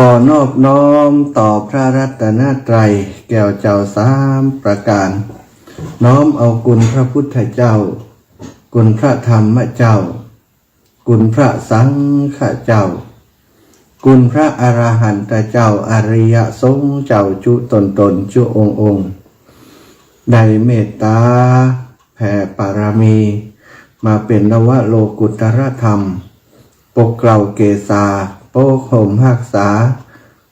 ขอนอบน้อมต่อพระรัตนตรัยแก้วเจ้าสามประการ น้อมเอาคุณพระพุทธเจ้าคุณพระธรรมเจ้าคุณพระสังฆเจ้าคุณพระอรหันตเจ้าอริยสงฆ์เจ้าจุตนจุองค์ได้เมตตาแผ่ปารมีมาเป็นนวโลกุตรธรรมปกเกล้าเกษาโปกห่มหักษา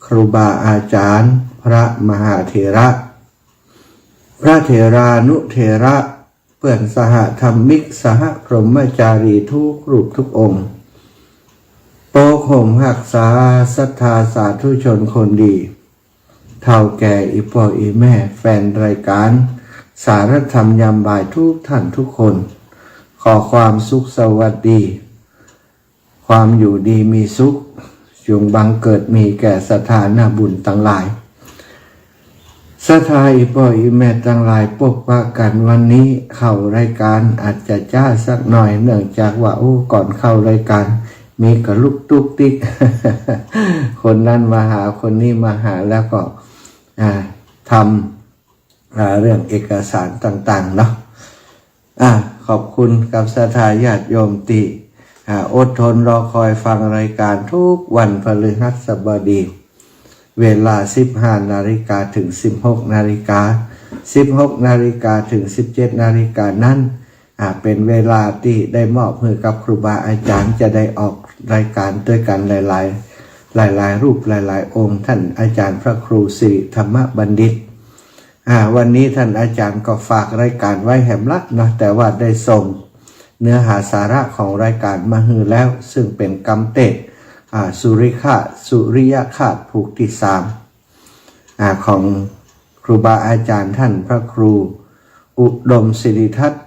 ครูบาอาจารย์พระมหาเถระพระเถรานุเถระเพื่อนสหธรรมิกสหพรหมจารีทุกรูปทุกองค์โปกห่มหักษาศรัทธาสาธุชนคนดีเท่าแก่อีพ่ออีแม่แฟนรายการสารธรรมยามบ่ายทุกท่านทุกคนขอความสุขสวัสดีความอยู่ดีมีสุขจงบังเกิดมีแก่ศรัทธาหน้าบุญทั้งหลายศรัทธาอีพ่ออีแม่ทั้งหลายปกปะกันวันนี้เข้ารายการอาจจะจ้าสักหน่อยเนื่องจากว่าก่อนเข้ารายการมีกระลุกตุกติ๊ก คนนั้นมาหาคนนี้มาหาแล้วก็ทำเรื่องเอกสารต่างๆเนาะขอบคุณกับศรัทธาญาติโยมติอดทนรอคอยฟังรายการทุกวันพฤหัสบดีเวลา 15 นาฬิกาถึง 16 นาฬิกา 16 นาฬิกาถึง 17 นาฬิกานั้นเป็นเวลาที่ได้มอบมือกับครูบาอาจารย์จะได้ออกรายการด้วยกันหลายรูปหลายองค์ท่านอาจารย์พระครูสิริธรรมบัณฑิตวันนี้ท่านอาจารย์ก็ฝากรายการไว้แหมละนะแต่ว่าได้ส่งเนื้อหาสาระของรายการมาฮือแล้วซึ่งเป็นกรรมเตศสุริยคาตผูกที่3ของครูบาอาจารย์ท่านพระครูอุดมศิริทัศน์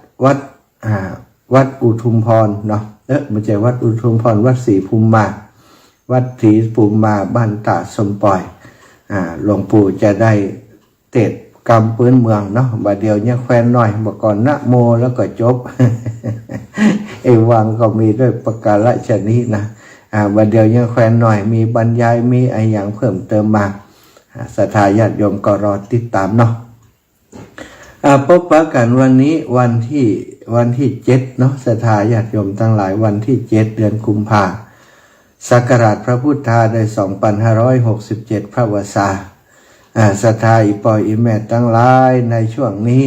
วัดอุทุมพรเนาะไม่ใช่วัดอุทุมพรวัดศรีภูมิมาวัดศรีภูมิมาบ้านตาสมปล่อยหลวงปู่จะได้เทศกรรมพื้นเมืองเนาะบัดเดียวเนี่ยแควนหน่อยบอกก่อนนะโมแล้วก็จบ ไอ้วังก็มีด้วยประการฉนี้นะบัดเดียวเนี่ยแควนหน่อยมีบรรยายมีไอ้อย่างเพิ่มเติมมาศรัทธาญาติโยมก็รอติดตามเนาะพบปะกันวันนี้วันที่7เนาะศรัทธาญาติโยมทั้งหลายวันที่7เดือนกุมภาพันธ์ศักราชพระพุทธาได้2567พระวสาศรัทธาอีพ่ออีแม่ทั้งหลายในช่วงนี้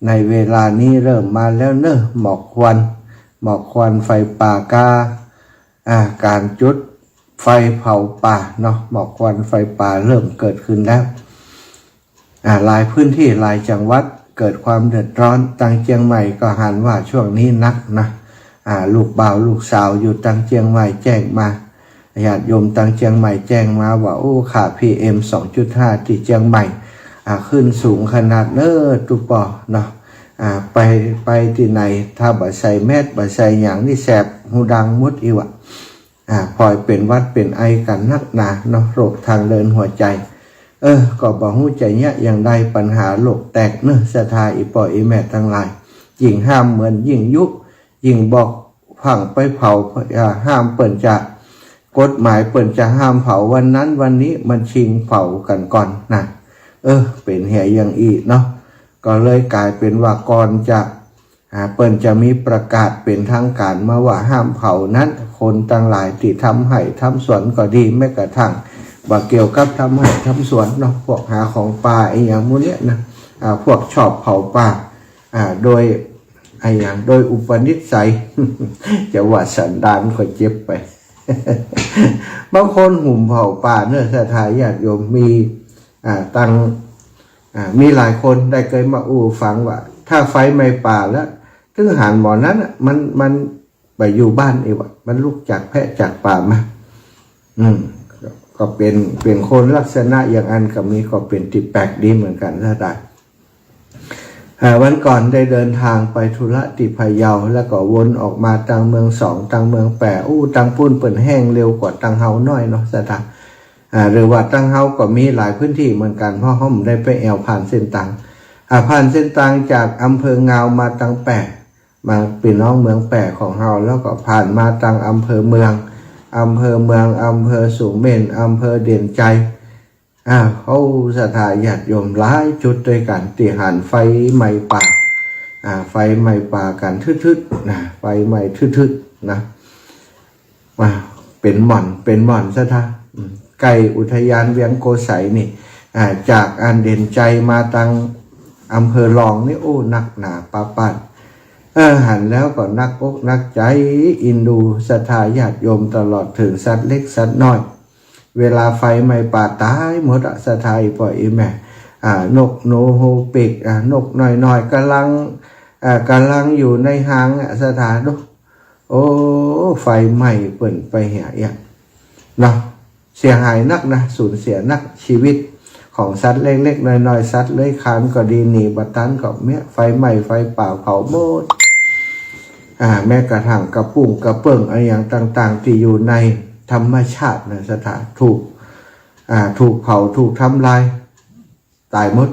ในเวลานี้เริ่มมาแล้วเนอะหมอกควันไฟป่ากาการจุดไฟเผาป่าเนาะหมอกควันไฟป่าเริ่มเกิดขึ้นแล้วหลายพื้นที่หลายจังหวัดเกิดความเดือดร้อนตังเชียงใหม่ก็หันว่าช่วงนี้นักนะลูกบ่าวลูกสาวอยู่ตังเชียงใหม่แจ้งมาญาติโยมตังเชียงใหม่แจ้งมาว่าค่า PM 2.5 ที่เชียงใหม่ขึ้นสูงขนาดตุปอเนาะไปที่ไหนถ้าบ่ใส่แมสบ่ใส่อย่างนี่แสบหูดังมุดอีวะพลอยเป็นวัดเป็นไอกันนักหนาเนาะโรคทางเดินหัวใจก็บอกหูใจเนี่ยอย่างใดปัญหาโลกแตกเนอะศรัทธาอีพ่ออีแม่ทั้งหลายยิ่งห้ามเหมือนยิ่งยุบยิ่งบอกพังไปเผาห้ามเปิ่นจะกฎหมายเปิ่นจะห้ามเผาวันนั้นวันนี้มันชิงเผากันก่อนนะเป็นเหตุอย่างอีเนาะก็เลยกลายเป็นว่าก่อนจะเปิ่นจะมีประกาศเป็นทางการมาว่าห้ามเผานั้นคนทั้งหลายที่ทำให้ทำสวนก็ดีแม้กระทั่งว่าเกี่ยวกับทำให้ทำสวนเนาะพวกหาของป่าไอ้อย่างพวกเนี้ยนะพวกชอบเผาป่าโดยไอ้อย่างโดยอุปนิสัย จะว่าสันดานก็เจ็บไป บางคนหุ่มเผาป่าเนื้อศรัทธาญาติโยมมีมีหลายคนได้เคยมาฟังว่าถ้าไฟไหม้ป่าแล้วถึงหันหมอนั้นมันไปอยู่บ้านเองวะมันลุกจากแพะจากป่ามาก็เป็นคนลักษณะอย่างอันกับมีก็เป็นติดแปลกดีเหมือนกันถ้าได้วันก่อนได้เดินทางไปธุระที่พะเยาแล้วก็วนออกมาตังเมือง2ตังเมือง8ตังปุ้นเปิ่นแห้งเร็วกว่าตังเฮาน้อยเนาะสถานหรือว่าตังเฮาก็มีหลายพื้นที่เหมือนกันเพราะห้อมได้ไปแอวผ่านเส้นตังผ่านเส้นตังจากอำเภอเงามาตัง8มาเป็นน้องเมือง8ของเฮาแล้วก็ผ่านมาตังอำเภอเมือง อำเภอเมืองอำเภอสูงเม่นอำเภอเด่นใจเขาศรัทธาญาติโยมหลายจุดด้วยกันที่หันไฟไหม้ป่าไฟไหม้ป่ากันทึดๆนะไฟไหม้ทึดๆนะเป็นหม่อนซะท่าไก่อุทยานเวียงโกสัยนี่จากอันเด่นใจมาตังอำเภอรองนี่โอ้นักหนาปาปัดหันแล้วก็นักอกนักใจอินดูศรัทธาญาติโยมตลอดถึงสัตว์เล็กสัตว์น้อยเวลาไฟไหม้ป่าตายหมดศรัทธาปล่อยแม่นกโนโฮปิกนกน้อยๆกำลังอยู่ในหางศรัทธาดูโอ้ไฟไหม้เปิ่นไปเหี่ยเนาะเสียหายนักนะสูญเสียนักชีวิตของสัตว์เล็กๆน้อยๆสัตว์เลื้อยคลานก็ดีหนีบัดตันก็เมี้ยไฟไหม้ไฟป่าเผาหมดแม้กระทั่งกระปุ้งกระเปิ่งอะไรอย่างต่างๆที่อยู่ในธรรมชาตินะสถานถูกเผาถูกทำลายตายหมด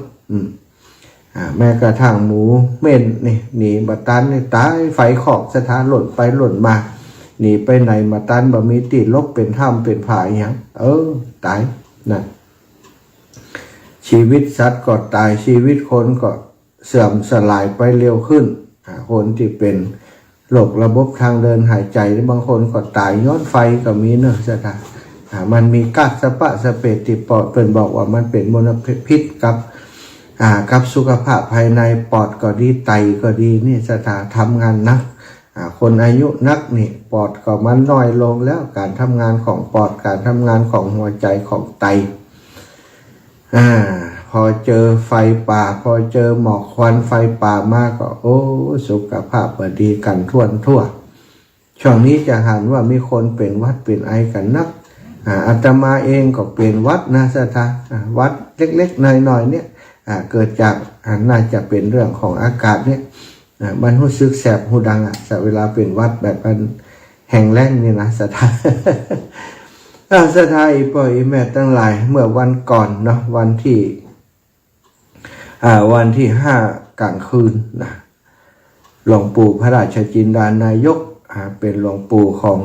แม้กระทั่งหมูเม่นนี่หนีบัดตันนี่ตายไฟขอบสถานหล่นไปหล่นมาหนีไปไหนมาตันบ่มีติดลบเป็นถ้ำเป็นผาอย่างตายนะชีวิตสัตว์ก็ตายชีวิตคนก็เสื่อมสลายไปเร็วขึ้นคนที่เป็นโรคระบบทางเดินหายใจบางคนก็ตายย้อนไฟก็มีเนอะสถานมันมีก๊าซสเปรติปอดเป็นบอกว่ามันเป็นมลพิษกับสุขภาพภายในปอดก็ดีไตก็ดีนี่สถานทำงานนักคนอายุนักนี่ปอดก็มันน้อยลงแล้วการทำงานของปอดการทำงานของหัวใจของไตพอเจอไฟป่าพอเจอหมอกควันไฟป่ามากก็โอ้สุขภาพบดีกันทั่วช่วงนี้จะหันว่ามีคนเป็นวัดเป็นไอกันนักอาตมาเองก็เป็นวัดนะสถาวัดเล็กๆน้อยๆเนี่ยเกิดจากน่าจะเป็นเรื่องของอากาศเนี่ยมันรู้สึกแสบหูดังเวลาเป็นวัดแบบมันแห้งแล้งนี่นะสถาสถาอีป่อยแม่ตั้งหลายเมื่อวันก่อนเนาะวันที่5 กลางคืนนะหลวงปู่พระราชจินดานายกเป็นหลวงปู่ของ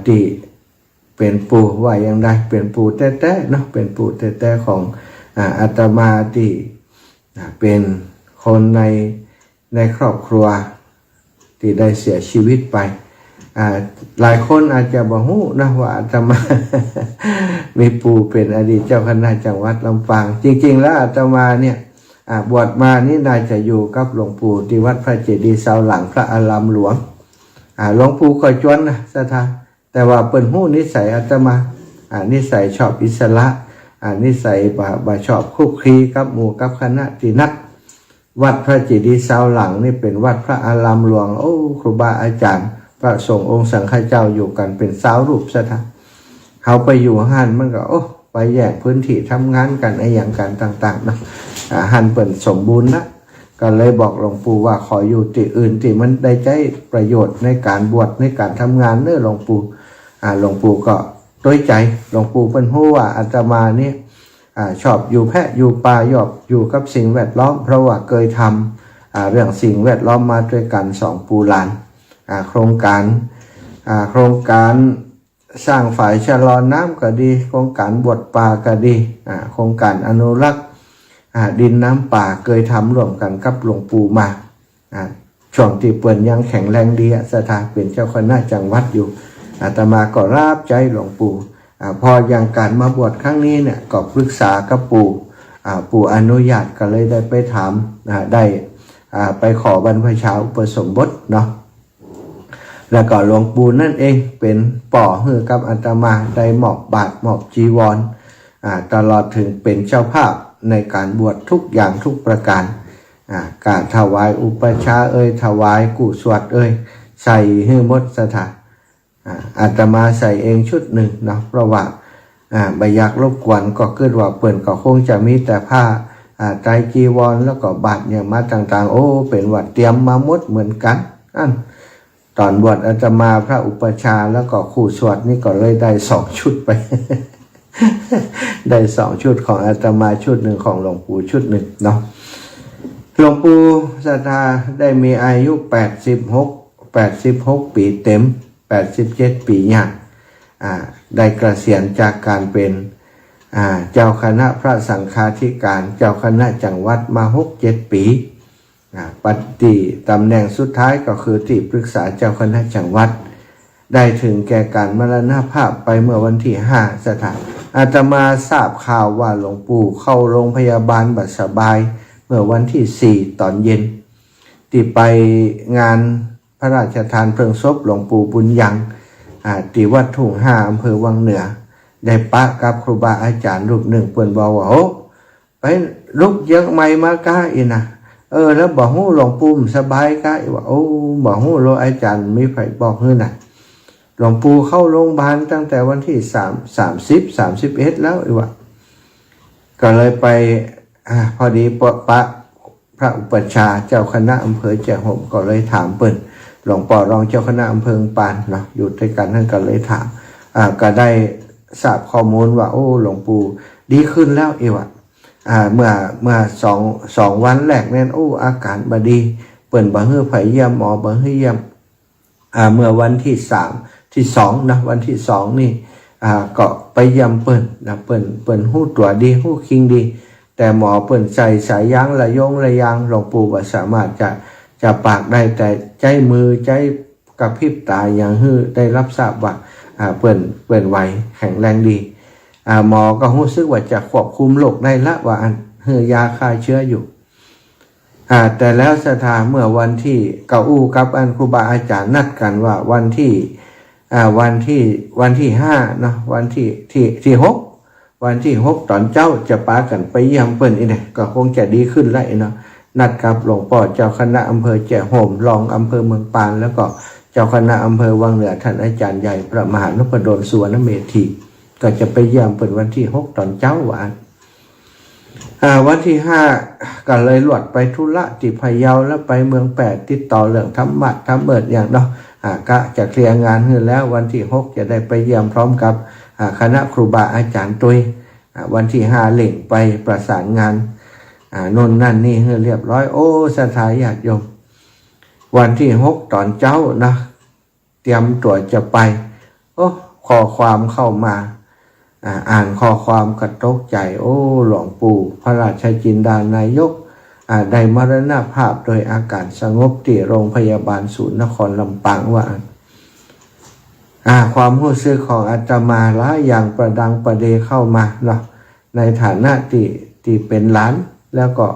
ที่เป็นปู่ว่าอย่างไรเป็นปู่แต้ๆเนาะเป็นปู่แต้ๆของอาตมาที่เป็นคนในครอบครัวที่ได้เสียชีวิตไปหลายคนอาจจะบอกฮู้นะว่าอาตมา มีปู่เป็นอดีตเจ้าคณะจังหวัดลำปางจริงๆแล้วอาตมาเนี่ยบวชมานี่น่าจะอยู่กับหลวงปู่ที่วัดพระเจดีย์เสาหลังพระอารามหลวงหลวงปู่ก็จวนนะสถาแต่ว่าเปิ้นฮู้นิสัยอาตมานิสัยชอบอิสระนิสัยบ่ชอบคุกคีกับหมู่กับคณะที่นักวัดพระเจดีย์เสาหลังนี่เป็นวัดพระอารามหลวงโอ้ครูบาอาจารย์พระสงฆ์องค์สังฆเจ้าอยู่กันเป็นสาวรูปสถาเขาไปอยู่หันมันก็ไปแยกพื้นที่ทำงานกันอย่างกันต่างๆนะหันเปิ่นสมบูรณ์นะก็เลยบอกหลวงปู่ว่าขออยู่ที่อื่นที่มันได้ใช้ประโยชน์ในการบวชในการทำงานเนอะหลวงปู่หลวงปู่ก็ด้วยใจหลวงปู่เป็นผู้ว่าอาตมาเนี่ยชอบอยู่แพะอยู่ป่าอยู่กับสิ่งแวดล้อมเพราะว่าเคยทำเรื่องสิ่งแวดล้อมมาด้วยกัน2 ปูลานโครงการสร้างฝ่ายชะลอน้ำก็ดีโครงการบวชป่าก็ดีโครงการอนุรักษ์ดินน้ำป่าเคยทำร่วมกันกับหลวงปู่มาช่วงที่เปิ่นยังแข็งแรงดีสถาเป็นเจ้าคณะจังหวัดอยู่อาตมาก็รับใจหลวงปู่พออย่างการมาบวชครั้งนี้เนี่ยก็ปรึกษากับปู่อนุญาตก็เลยได้ไปถามได้ไปขอบรรพชาอุปสมบทเนาะแล้วก็หลวงปู่นั่นเองเป็นป่อฮือกับอาตมาได้มอบบาตรมอบจีวรตลอดถึงเป็นเจ้าภาพในการบวชทุกอย่างทุกประการการถวายอุปชาถวายกุศลใส่ฮือมดสถานอาตมาใส่เองชุดหนึ่งเนาะเพราะว่าใบอยากรบกวนก็เกิดว่าเปิ่นก็คงจะมีแต่ผ้าไตรจีวรแล้วก็บาตรเนี่ยมาต่างๆเป็นวัดเตรียมมาหมดเหมือนกันตอนบวชอาตมาพระอุปชาแล้วก็คู่สวดนี่ก็เลยได้2 ชุดไป ได้2 ชุดของอาตมาชุดหนึ่งของหลวงปู่ชุดหนึ่งเนาะหลวงปู่ศรัทธาได้มีอายุ86 ปีเต็ม87 ปีย่าง ได้เกษียณจากการเป็นเจ้าคณะพระสังฆาธิการเจ้าคณะจังหวัดมา 6-7 ปีปฏิตำแหน่งสุดท้ายก็คือที่ปรึกษาเจ้าคณะจังหวัดได้ถึงแก่การมรณภาพไปเมื่อวันที่ 5 สถานอาตมาทราบข่าวว่าหลวงปู่เข้าโรงพยาบาลบัดสบายเมื่อวันที่ 4 ตอนเย็นที่ไปงานพระราชทานเพลิงศพหลวงปู่บุญยังที่วัดทุ่ง5อำเภอวังเหนือได้ปะกับครูบาอาจารย์รูปหนึ่งเปิ้นบอกว่าโอ้ไปลุกยังไม่มากะอีนะแล้วบอกฮู้หลวงปู่สบายกะว่าโอ้บอกฮู้โลอาจารย์มีไผบอกฮื้อน่ะหลวงปู่เข้าโรงพยาบาลตั้งแต่วันที่31แล้วอีว่าก็เลยไปพอดีปะพระอุปัชฌาย์เจ้าคณะอำเภอแจ้ห่มก็เลยถามเปิ้นหลวงปู่รองเจ้าคณะอำเภอปานเนาะอยู่ด้วยกันท่านก็เลยถามก็ได้ทราบข้อมูลว่าโอ้หลวงปู่ดีขึ้นแล้วอีว่าเมื่อสองวันแรกนั่นโอ้อาการบ่ดีเปิ้นบ่ฮื้อไผเยี่ยมหมอบ่ฮื้อเยี่ยมเมื่อวันที่2นะวันที่2นี่ก็ไปเยี่ยมเปิ้นนะเปิ้นฮู้ตัวดีฮู้คิงดีแต่หมอเปิ้นใส่สายยางระยางหลวงปู่บ่สามารถจะปากได้แต่ใจมือใจกระพริบตาอย่างฮื้อได้รับทราบว่าเปิ้นไหวแข็งแรงดีหมอก็รู้สึกว่าจะควบคุมโรคได้ละว่าเฮือยาฆ่าเชื้ออยู่แต่แล้วสถานเมื่อวันที่เก้าอู้กับครูบาอาจารย์นัดกันว่าวันที่5เนาะวันที่6วันที่6ตอนเจ้าจะปากันไปเยี่ยมเปิ้นอีเนี่ยก็คงจะดีขึ้นแล้วเนาะนัดกับหลวงพ่อเจ้าคณะอำเภอแจ้ห่มรองอำเภอเมืองปานแล้วก็เจ้าคณะอำเภอวังเหนือท่านอาจารย์ใหญ่พระมหานพดลสุวรรณเมธีก็จะไปเยี่ยมเปิ้นวันที่6ตอนเช้าวันที่5ก็เลยหลวดไปธุระที่พะเยาแล้วไปเมือง8ติดต่อเรื่องธรรมะธรรมเบิดอย่างเนาะก็จะเคลียร์งานให้แล้ววันที่6จะได้ไปเยี่ยมพร้อมกับคณะครูบาอาจารย์ตุยวันที่5เล่งไปประสานงานโน่นนั่นนี่ให้เรียบร้อยโอ้สถาญาติโยมวันที่6ตอนเช้านะเตรียมตัวจะไปโอ้ข้อความเข้ามาอ่านข้อความกระตกใจโอ้หลวงปู่พระราชจินดานายกได้มรณภาพโดยอาการสงบที่โรงพยาบาลศูนย์นครลำปางว่าความรู้สึกของอาตมาหลายอย่างประดังประเดเข้ามาเนาะในฐานะที่เป็นหลานแล้วก็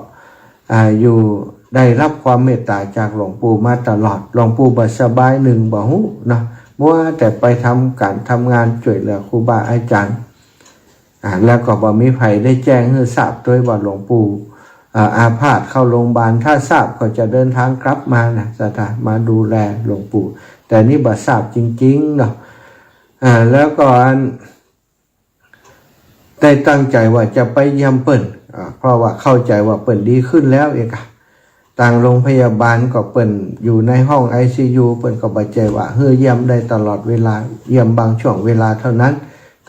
อยู่ได้รับความเมตตาจากหลวงปู่มาตลอดหลวงปู่บ่สบายหนึ่งบ่ฮู้เนาะมัวแต่ไปทำงานช่วยเหลือครูบาอาจารย์แล้วก็บ่มีไผได้แจ้งให้ทราบด้วยว่าหลวงปู่อาพาธเข้าโรงพยาบาลถ้าทราบก็จะเดินทางกลับมานะสถานมาดูแลหลวงปู่แต่นี่บ่ทราบจริงๆเนาะแล้วก็ได้ตั้งใจว่าจะไปเยี่ยมเปิ้นเพราะว่าเข้าใจว่าเปิ้นดีขึ้นแล้วเองต่างโรงพยาบาลก็เปิ้นอยู่ในห้อง ICU เปิ้นก็บ่ใจว่าเยี่ยมได้ตลอดเวลาเยี่ยมบางช่วงเวลาเท่านั้น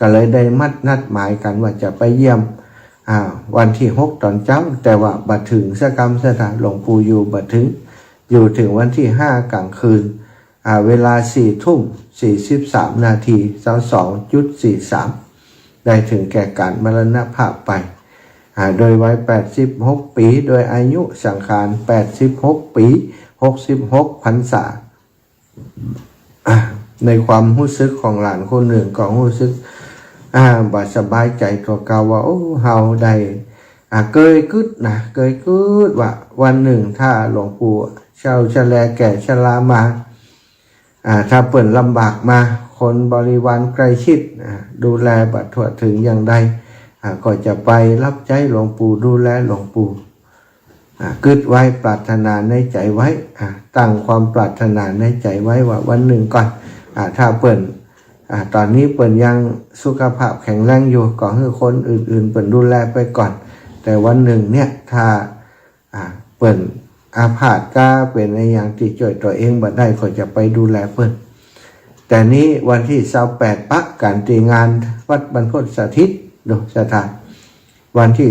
ก็เลยได้นัดหมายกันว่าจะไปเยี่ยมวันที่6ตอนเช้าแต่ว่าบัดถึงสกรรมสถานหลวงปู่อยู่บัดถึงวันที่5กลางคืนเวลา 4:43 นาที 22.43 ได้ถึงแก่การมรณภาพไปโดยวัย86ปีโดยอายุสังขาร86ปี66พรรษาในความรู้สึกของหลานคนหนึ่งก็รู้สึกบ่สบายใจตัวเก่าว่าโอ้เฮาได้เกยกึดว่าวันหนึ่งถ้าหลวงปู่เช่าชแลแก่ชรามาถ้าเปิ่นลำบากมาคนบริวารใกล้ชิดดูแลบัดทั่วถึงอย่างใดก็จะไปรับใช้หลวงปู่ดูแลหลวงปู่กึดไว้ปรารถนาในใจไว้ตั้งความปรารถนาในใจไว้ว่าวันหนึ่งก่อนถ้าเปิ่นตอนนี้เปิ่นยังสุขภาพแข็งแรงอยู่ก็ให้คนอื่นๆเปิ่นดูแลไปก่อนแต่วันหนึ่งเนี่ยถ้าเปิ่นอาพาธก็เป็นในอย่างที่ช่วยตัวเองบ่ได้ก็จะไปดูแลเปิ่นแต่นี้วันที่28ปะการตีงานวัดบรรพตสถิตดูสถานวันที่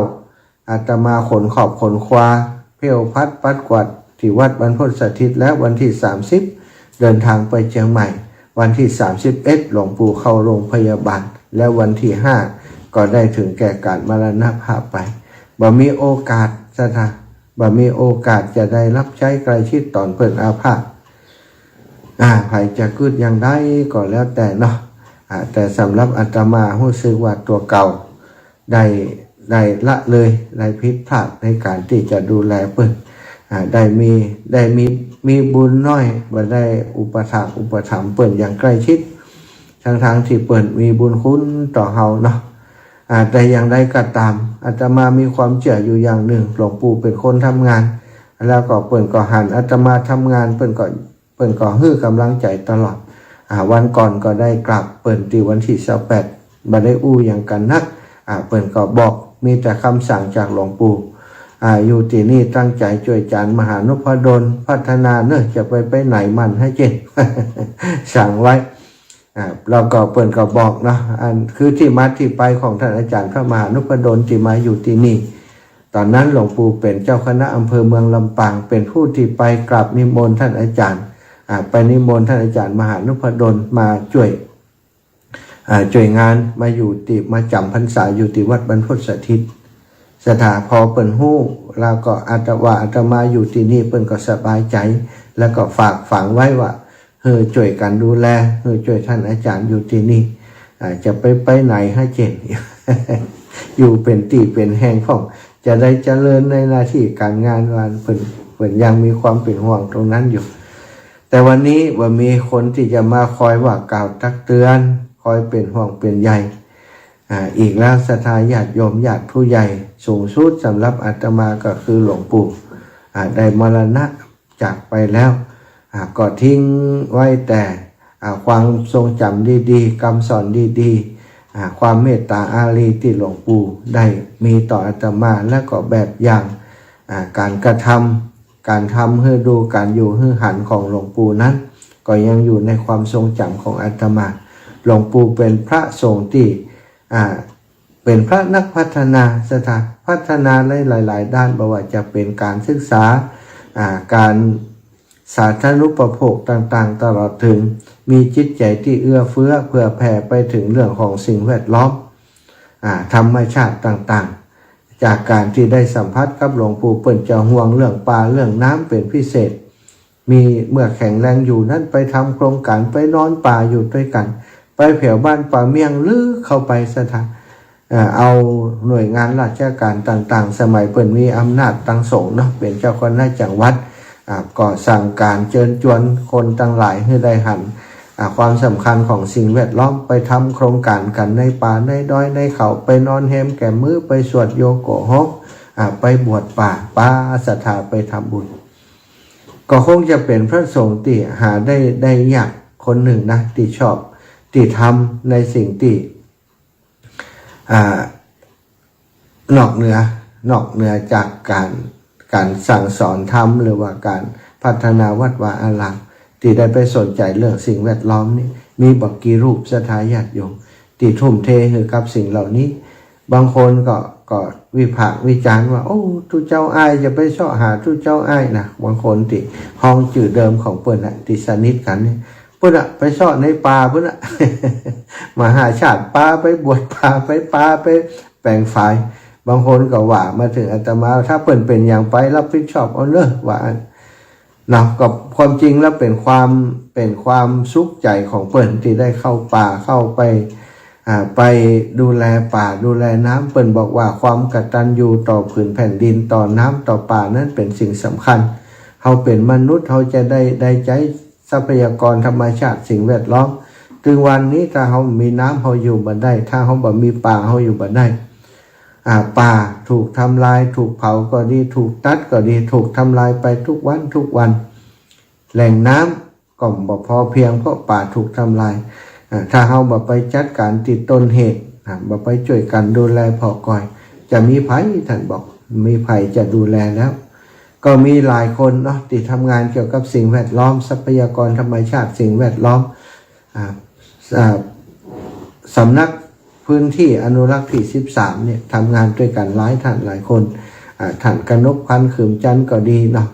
29อาตมาขนขอบขนควาเพียวพัดปัดกวาดที่วัดบรรพตสถิตแล้ววันที่30เดินทางไปเชียงใหม่ วันที่31หลวงปู่เข้าโรงพยาบาลแล้ววันที่5ก็ได้ถึงแก่การมรณภาพไปบ่มีโอกาสซะนะบ่มีโอกาสจะได้รับใช้ใกล้ชิดตอนเพิ่นอาพาธไผจะกึดอย่างใดก็แล้วแต่เนาะแต่สำหรับอาตมารู้สึกว่าตัวเก่าได้ละเลยได้ผิดพลาดในการที่จะดูแลเพิ่นได้มีบุญน้อยบ่ได้อุปถัมภ์เพิ่นอย่างใกล้ชิดทั้งที่เพิ่นมีบุญคุณต่อเฮาเนาะแต่อย่างใดก็ตามอาตมามีความเชื่ออยู่อย่างหนึ่งหลวงปู่เป็นคนทำงานแล้วก็เพิ่นก็หันอาตมาทำงานเพิ่นก็ให้กำลังใจตลอดวันก่อนก็ได้กลับเปิ่นที่วันที่28บ่ได้อู้อย่างกันนักเปิ่นก็บอกมีแต่คำสั่งจากหลวงปู่อยู่ที่นี่ตั้งใจช่วยจารย์มหานพดลพัฒนาเนอะจะไปไหนมันให้เจน สั่งไว้เราก็เปิ่นก็บอกนะคือที่มาที่ไปของท่านอาจารย์พระมหานพดลที่มาอยู่ที่นี่ตอนนั้นหลวงปู่เป็นเจ้าคณะอำเภอเมืองลำปางเป็นผู้ที่ไปกราบนิมนต์ท่านอาจารย์ไปนิมนต์ท่านอาจารย์มหานพดลมาช่วยงานมาอยู่ที่มาจำพรรษาอยู่ที่วัดบรรพตสถิตสถาพอเปิ่นฮู้แล้วก็อาตมาอยู่ที่นี่เปิ่นก็สบายใจแล้วก็ฝากฝังไว้ว่าช่วยกันดูแลช่วยท่านอาจารย์อยู่ที่นี่จะไปไหนให้เจน อยู่เป็นตีเป็นแห่งของจะได้เจริญในหน้าที่การงานวันเปิ่นยังมีความเป็นห่วงตรงนั้นอยู่แต่วันนี้ว่ามีคนที่จะมาคอยว่ากล่าวตักเตือนคอยเป็นห่วงเป็นใยอีกแล้วศรัทธาญาติโยมญาติผู้ใหญ่สูงสุดสำหรับอาตมาก็คือหลวงปู่ได้มรณะจากไปแล้วก็ทิ้งไว้แต่ความทรงจำดีๆคำสอนดีๆความเมตตาอารีที่หลวงปู่ได้มีต่ออาตมาและก็แบบอย่างการกระทำการทำให้ดูการอยู่ให้หันของหลวงปู่นั้นก็ยังอยู่ในความทรงจำของอาตมาหลวงปู่เป็นพระสงฆ์ที่เป็นพระนักพัฒนาสถานพัฒนาในหลายๆด้านไม่ว่าจะเป็นการศึกษาการสาธารณูปโภคต่างๆตลอดถึงมีจิตใจที่เอื้อเฟื้อเพื่อแผ่ไปถึงเรื่องของสิ่งแวดล้อมธรรมชาติต่างๆจากการที่ได้สัมผัสกับหลวงปู่เปิ่นจะห่วงเรื่องป่าเรื่องน้ำเป็นพิเศษมีเมื่อแข็งแรงอยู่นั้นไปทำโครงการไปนอนป่าอยู่ด้วยกันไปแผ่วบ้านป่าเมียงลือเข้าไปสถานเอาหน่วยงานราชการต่างๆสมัยเปิ่นมีอำนาจตั้งสงฆ์เนาะเป็นเจ้าคณะจังหวัดก็สั่งการเชิญชวนคนต่างหลายให้ได้หันความสำคัญของสิ่งแวดล้อมไปทำโครงการกันในป่าในดอยในเขาไปนอนแฮมแก่มือไปสวดโยโกฮกไปบวชป่าศรัทธาไปทำบุญก็คงจะเป็นพระสงฆ์ที่หาได้ยากคนหนึ่งนะที่ชอบที่ทำในสิ่งที่นอกเหนือจากการสั่งสอนธรรมหรือว่าการพัฒนาวัดวาอารามที่ได้ไปสนใจเรื่องสิ่งแวดล้อมนี่มีบักกี่รูปศรัทธาญาติโยมที่ทุ่มเทให้กับสิ่งเหล่านี้บางคนก็วิพากษ์วิจารณ์ว่าโอ้ทุเจ้าอ้ายจะไปเสาะหาทุเจ้าอ้ายนะบางคนที่ห้องจื่อเดิมของเปิ้นที่สนิทกันนี่เปิ้นไปเสาะในป่าเปิ้น มหาชาติป่าไปบวชป่าไปแปลงฝ่ายบางคนก็ว่ามาถึงอาตมาถ้าเปิ้นเป็นอย่างไปรับผิดชอบเอาเนอะว่าเนาะกับความจริงแล้วเป็นความสุขใจของเปิ้นที่ได้เข้าป่าเข้าไปดูแลป่าดูแลน้ำเปิ้นบอกว่าความกตัญญูต่อผืนแผ่นดินต่อน้ำต่อป่านั้นเป็นสิ่งสำคัญเขาเป็นมนุษย์เขาจะได้ใช้ทรัพยากรธรรมชาติสิ่งแวดล้อมถึงวันนี้ถ้าเขามีน้ำเขาอยู่บ่ได้ถ้าเขาบ่มีป่าเขาอยู่บ่ได้ป่าถูกทำลายถูกเผาก็ดีถูกตัดก็ดีถูกทำลายไปทุกวันแหล่งน้ำก็บ่พอเพียงเพราะป่าถูกทำลายถ้าเราบ่ไปจัดการที่ต้นเหตุบ่ไปช่วยกันดูแลพอก่อยจะมีภัยท่านบอกมีภัยจะดูแลแล้วก็มีหลายคนเนาะที่ทำงานเกี่ยวกับสิ่งแวดล้อมทรัพยากรธรรมชาติสิ่งแวดล้อมสำนักพื้นที่อนุรักษ์ที่13เนี่ยทำงานด้วยกันหลายท่านหลายคนท่านกนกพันธ์ขืมจันทร์ก็ดีเนาะ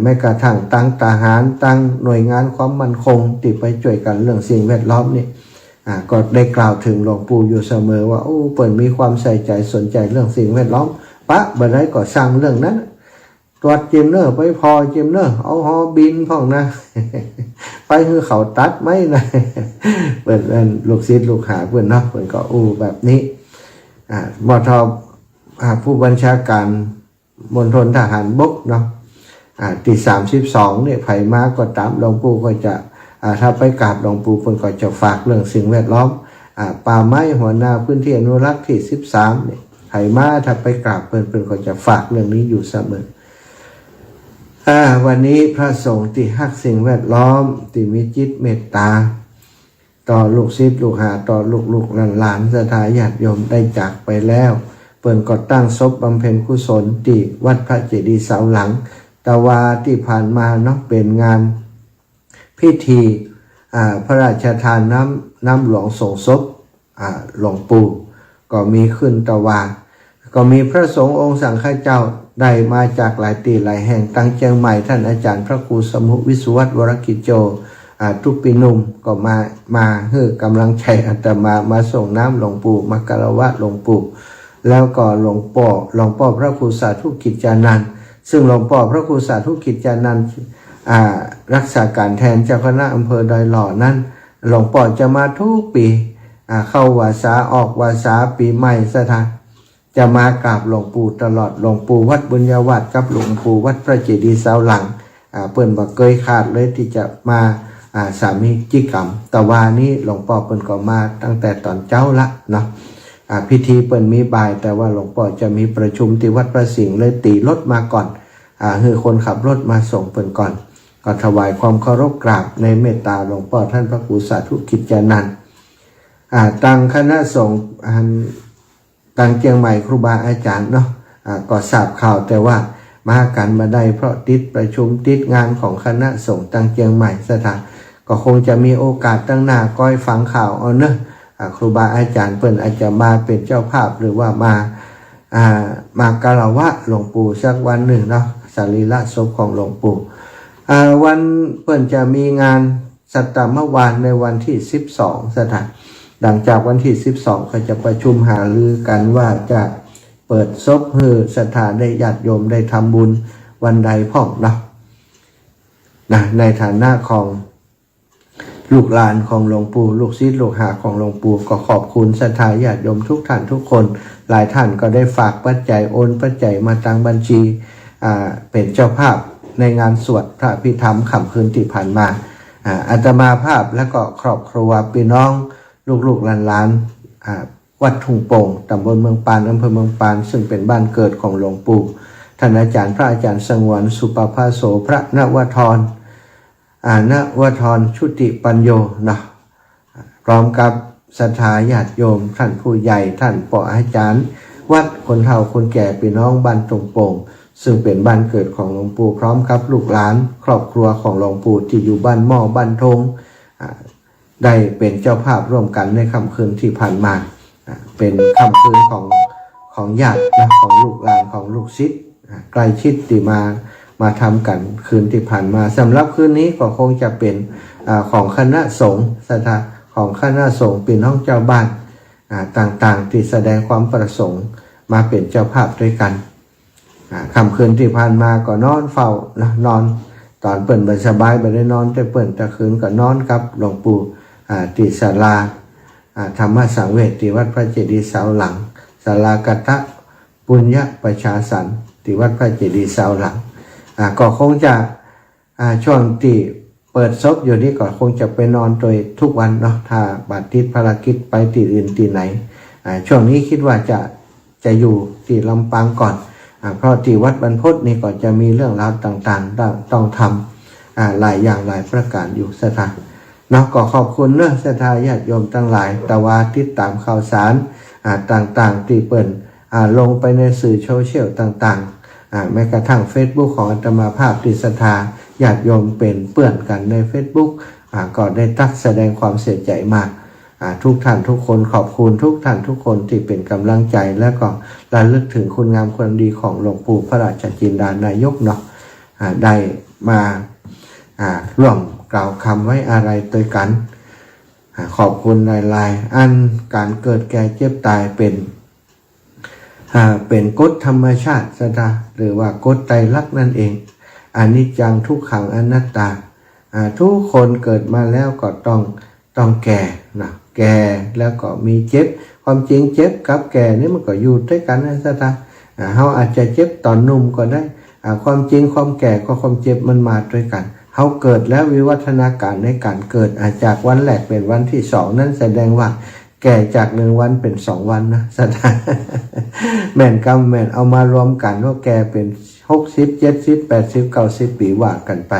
แม้กระทั่งตั้งทหารตั้งหน่วยงานความมั่นคงที่ไปช่วยกันเรื่องสิ่งแวดล้อมนี่ก็ได้กล่าวถึงหลวงปู่อยู่เสมอว่าเปิ่นมีความใส่ใจสนใจเรื่องสิ่งแวดล้อมปะบัดได้ก็สั่งเรื่องนั้นตรวจเจมเนอร์ไปพอเจมเนอร์เอาฮอบินพ่องนะ ไปคือเขาตัดไหมนะ เปิ่นลูกศิษย์ลูกหาเปิ่นเนาะเปิ่นก็แบบนี้มทผู้บัญชาการมณฑลทหารบกเนาะที่32เนี่ยไผมาก็ตามหลวงปู่ก็จะถ้าไปกราบหลวงปู่เพิ่นก็จะฝากเรื่องสิ่งแวดล้อมป่าไม้หัวหน้าพื้นที่อนุรักษ์ที่13เนี่ยไผมาถ้าไปกราบเพิ่นก็จะฝากเรื่องนี้อยู่เสมอวันนี้พระสงฆ์ที่ฮักสิ่งแวดล้อมที่มีจิตเมตตาต่อลูกศิษย์ลูกหาต่อลูกหลานศรัทธาญาติโยมได้จากไปแล้วเพิ่นก็ตั้งศพบำเพ็ญกุศลที่วัดพระเจดีย์เสาหลังตะวาที่ผ่านมาเนาะเป็นงานพิธีพระราชทานน้ำหลวงส่งศพหลวงปู่ก็มีขึ้นตะวาก็มีพระสงฆ์องค์สังฆเจ้าได้มาจากหลายตีหลายแห่งตั้งเชียงใหม่ท่านอาจารย์พระครูสมุวิสุวัตวรกิจโจทุกปีนุ่มก็มาให้กำลังใจอาตมาส่งน้ำหลวงปู่มากราบหลวงปู่แล้วก็หลวงพ่อพระครูสาธุกิจจานันท์ซึ่งหลวงพ่อพระครูสาธุกิจจานันท์รักษาการแทนเจ้าคณะอำเภอดอยหล่อนั้นหลวงพ่อจะมาทุกปีเข้าวาสาออกวาสาปีใหม่สถานจะมากราบหลวงปู่ตลอดหลวงปู่วัดบุญญาวัดกับหลวงปู่วัดพระเจดีย์เสาหลังเปิ้นบ่เคยขาดเลยที่จะมาสามีจิกรรมแต่ว่านี้หลวงพ่อเปิ้นก็มาตั้งแต่ตอนเจ้าละเนาะพิธีเปิ้นมีบ่ายแต่ว่าหลวงพ่อจะมีประชุมที่วัดพระสิงห์เลยตีรถมาก่อนให้คนขับรถมาส่งเปิ้นก่อนก็ถวายความเคารพกราบในเมตตาหลวงพ่อท่านพระครูสาธุกิจจานันท์ตั้งคณะสงฆ์ตั้งเชียงใหม่ครูบาอาจารย์เนาะก็ทราบข่าวแต่ว่ามากันมาได้เพราะติดประชุมติดงานของคณะสงฆ์ตั้งเชียงใหม่สถานก็คงจะมีโอกาสตั้งหน้าก้อยฟังข่าวเอาเนอะครูบาอาจารย์เปิ้นอาจจะมาเป็นเจ้าภาพหรือว่ามากราบหลวงปู่สักวันหนึ่งเนาะสรีระศพของหลวงปู่วันเปิ้นจะมีงานสัตตมวานในวันที่12สถานหลังจากวันที่12ก็จะประชุมหารือกันว่าจะเปิดศพให้ศรัทธาได้ญาติโยมได้ทำบุญวันใดพ่องนะในฐานะของลูกหลานของหลวงปู่ลูกศิษย์ลูกหาของหลวงปู่ก็ขอบคุณศรัทธาญาติโยมทุกท่านทุกคนหลายท่านก็ได้ฝากปัจจัยโอนปัจจัยมาทางบัญชีเป็นเจ้าภาพในงานสวดพระพิธรรมค่ำคืนที่ผ่านมาอาตมาภาพและก็ครอบครัวพี่น้องลูกหลานวัดทุ่งโป่งตำบลเมืองปานอำเภอเมืองปานซึ่งเป็นบ้านเกิดของหลวงปู่ท่านอาจารย์พระอาจารย์สงวนสุปภาโสพระนวทรชุติปัญโยนะพร้อมกับศรัทธาญาติโยมท่านผู้ใหญ่ท่านปอาจารย์วัดคนเฒ่าคนแก่พี่น้องบ้านทุ่งโป่งซึ่งเป็นบ้านเกิดของหลวงปู่พร้อมกับลูกหลานครอบครัวของหลวงปู่ที่อยู่บ้านหม้อบ้านทงได้เป็นเจ้าภาพร่วมกันในค่ำคืนที่ผ่านมาเป็นค่ำคืนของญาตินะของลูกหลานของลูกศิษย์ใกล้ชิดที่มาทำกันคืนที่ผ่านมาสำหรับคืนนี้ก็คงจะเป็นของคณะสงฆ์ศรัทธาของคณะสงฆ์เป็นห้องเจ้าบ้านต่างๆที่แสดงความประสงค์มาเป็นเจ้าภาพด้วยกันค่ำคืนที่ผ่านมาก็นอนเฝ้านะนอนตอนเปิ่นบ่สบายบ่ได้นอนแต่เปิ่นแต่คืนก็นอนกับหลวงปู่ที่ศาลาธรรมสังเวชที่วัดพระเจดีย์เสาหลังศาลากตะปุญญประชาสรรค์ที่วัดพระเจดีย์เสาหลังก็คงจะช่วงที่เปิดศพอยู่นี่ก็คงจะไปนอนโดยทุกวันเนาะถ้าบัดติดภารกิจไปที่อื่นที่ไหนช่วงนี้คิดว่าจะอยู่ที่ลำปางก่อนเพราะที่วัดบรรพตนี่ก็จะมีเรื่องราวต่างๆต้องทำหลายอย่างหลายประการอยู่สถานเนาะก็ขอบคุณเนอะศรัทธาญาติโยมทั้งหลายแต่ว่าติดตามข่าวสารต่างๆที่เปิ่นลงไปในสื่อโซเชียลต่างๆแม้กระทั่ง Facebook ของอาตมาภาพที่ศรัทธาญาติโยมเป็นเพื่อนกันใน Facebook ก็ได้ตักแสดงความเสียใจมากทุกท่านทุกคนขอบคุณทุกท่านทุกคนที่เป็นกำลังใจและก็ระลึกถึงคุณงามความดีของหลวงปู่พระราชจินดานายกเนาะ ได้มาร่วมกล่าวคำไว้อะไรตัวกันขอบคุณหลายๆอันการเกิดแก่เจ็บตายเป็นกฎธรรมชาติสดาหรือว่ากฎไตรลักษณ์นั่นเองอนิจจังทุกขังอนัตตาทุกคนเกิดมาแล้วก็ต้องแก่นะแก่แล้วก็มีเจ็บความจริงเจ็บกับแก่นี่มันก็อยู่ด้วยกันนะสดาเขาอาจจะเจ็บตอนหนุ่มก็ได้ความจริงความแก่ก็ความเจ็บมันมาด้วยกันเขาเกิดแล้ววิวัฒนาการในการเกิดจากวันแรกเป็นวันที่สองนั่นแสดงว่าแก่จาก1 วันเป็น2 วันนะสถานแม่นกำแม่นเอามารวมกันว่าแก่เป็น60 70 80 90 ปีว่ากันไป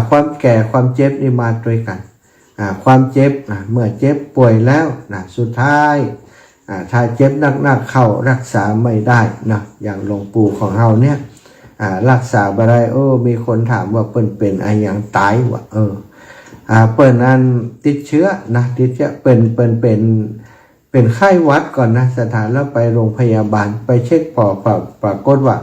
ความแก่ความเจ็บนี่มาด้วยกันความเจ็บเมื่อเจ็บป่วยแล้วสุดท้ายถ้าเจ็บหนักๆเข้ารักษาไม่ได้นะอย่างหลวงปู่ของเราเนี่ยรักษาบ่ได้มีคนถามว่าเปิ้นเป็นอะไรอย่างตายวะเปิ้นอันติดเชื้อนะติดเชื้อเป็นไข้หวัดก่อนนะสถานแล้วไปโรงพยาบาลไปเช็คปอดปรากฏว่า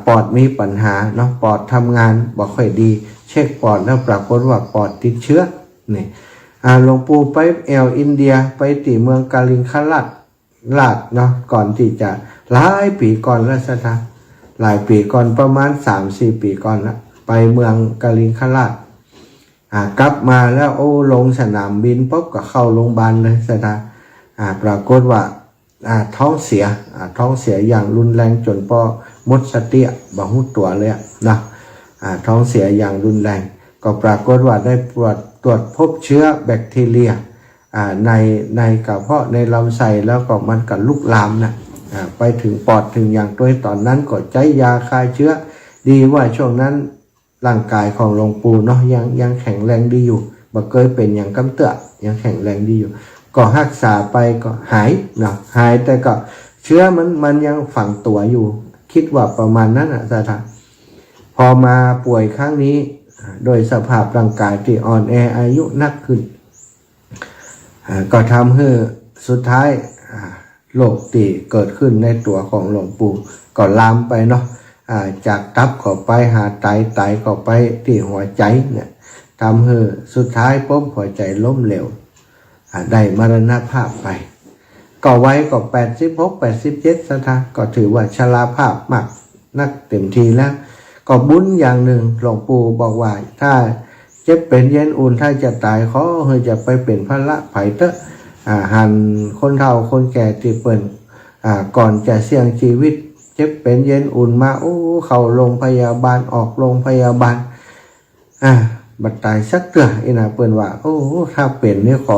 ปอดมีปัญหาเนาะปอดทำงานบ่ค่อยดีเช็คปอดแล้วปรากฏว่าปอดติดเชื้อนี่หลวงปู่ไปอินเดียไปที่เมืองกาลิงคลัดเนาะก่อนที่จะหลายปีก่อนแล้วสถานหลายปีก่อนประมาณ 3-4 ปีก่อนละไปเมืองกาลิงคลัดกลับมาแล้วลงสนามบินปุ๊บก็เข้าโรงพยาบาลเลยสถานปรากฏว่าท้องเสียอย่างรุนแรงจนพอหมดสติบ่ฮู้ตัวเลยนะท้องเสียอย่างรุนแรงก็ปรากฏว่าได้ตรวจพบเชื้อแบคทีเรียในกระเพาะในลำไส้แล้วก็มันก็ลุกลามนะไปถึงปอดถึงอย่างตัวตอนนั้นก็ใจยาคายเชื้อดีว่าช่วงนั้นร่างกายของหลวงปู่เนาะยังแข็งแรงดีอยู่บ่เคยเป็นอย่างกำเตื้อยังแข็งแรงดีอยู่ก็รักษาไปก็หายนะหายแต่ก็เชื้อมันยังฝังตัวอยู่คิดว่าประมาณนั้นสถานพอมาป่วยครั้งนี้โดยสภาพร่างกายที่อ่อนแออายุนักขึ้นก็ทำให้สุดท้ายโรคที่เกิดขึ้นในตัวของหลวงปู่ก็ลามไปเนาะจากตับก็ไปหาไตก็ไปที่หัวใจเนี่ยทำให้สุดท้ายปุ๊บหัวใจล้มเหลวได้มรณภาพไปก็ไว้ก็86-87สถานก็ถือว่าชราภาพมากนักเต็มทีแล้วก็บุญอย่างหนึ่งหลวงปู่บอกว่าถ้าเจ็บเป็นเย็นอุ่นถ้าจะตายขอให้จะไปเป็นพระไผ่เตอะหันคนเฒ่าคนแก่ที่เปิ้นก่อนจะเสี่ยงชีวิตเจ็บเป็นเย็นอุ่นมาเข้าโรงพยาบาลออกโรงพยาบาลบัดตายสักเตื้อเปิ้นว่าถ้าเป็นนี่ขอ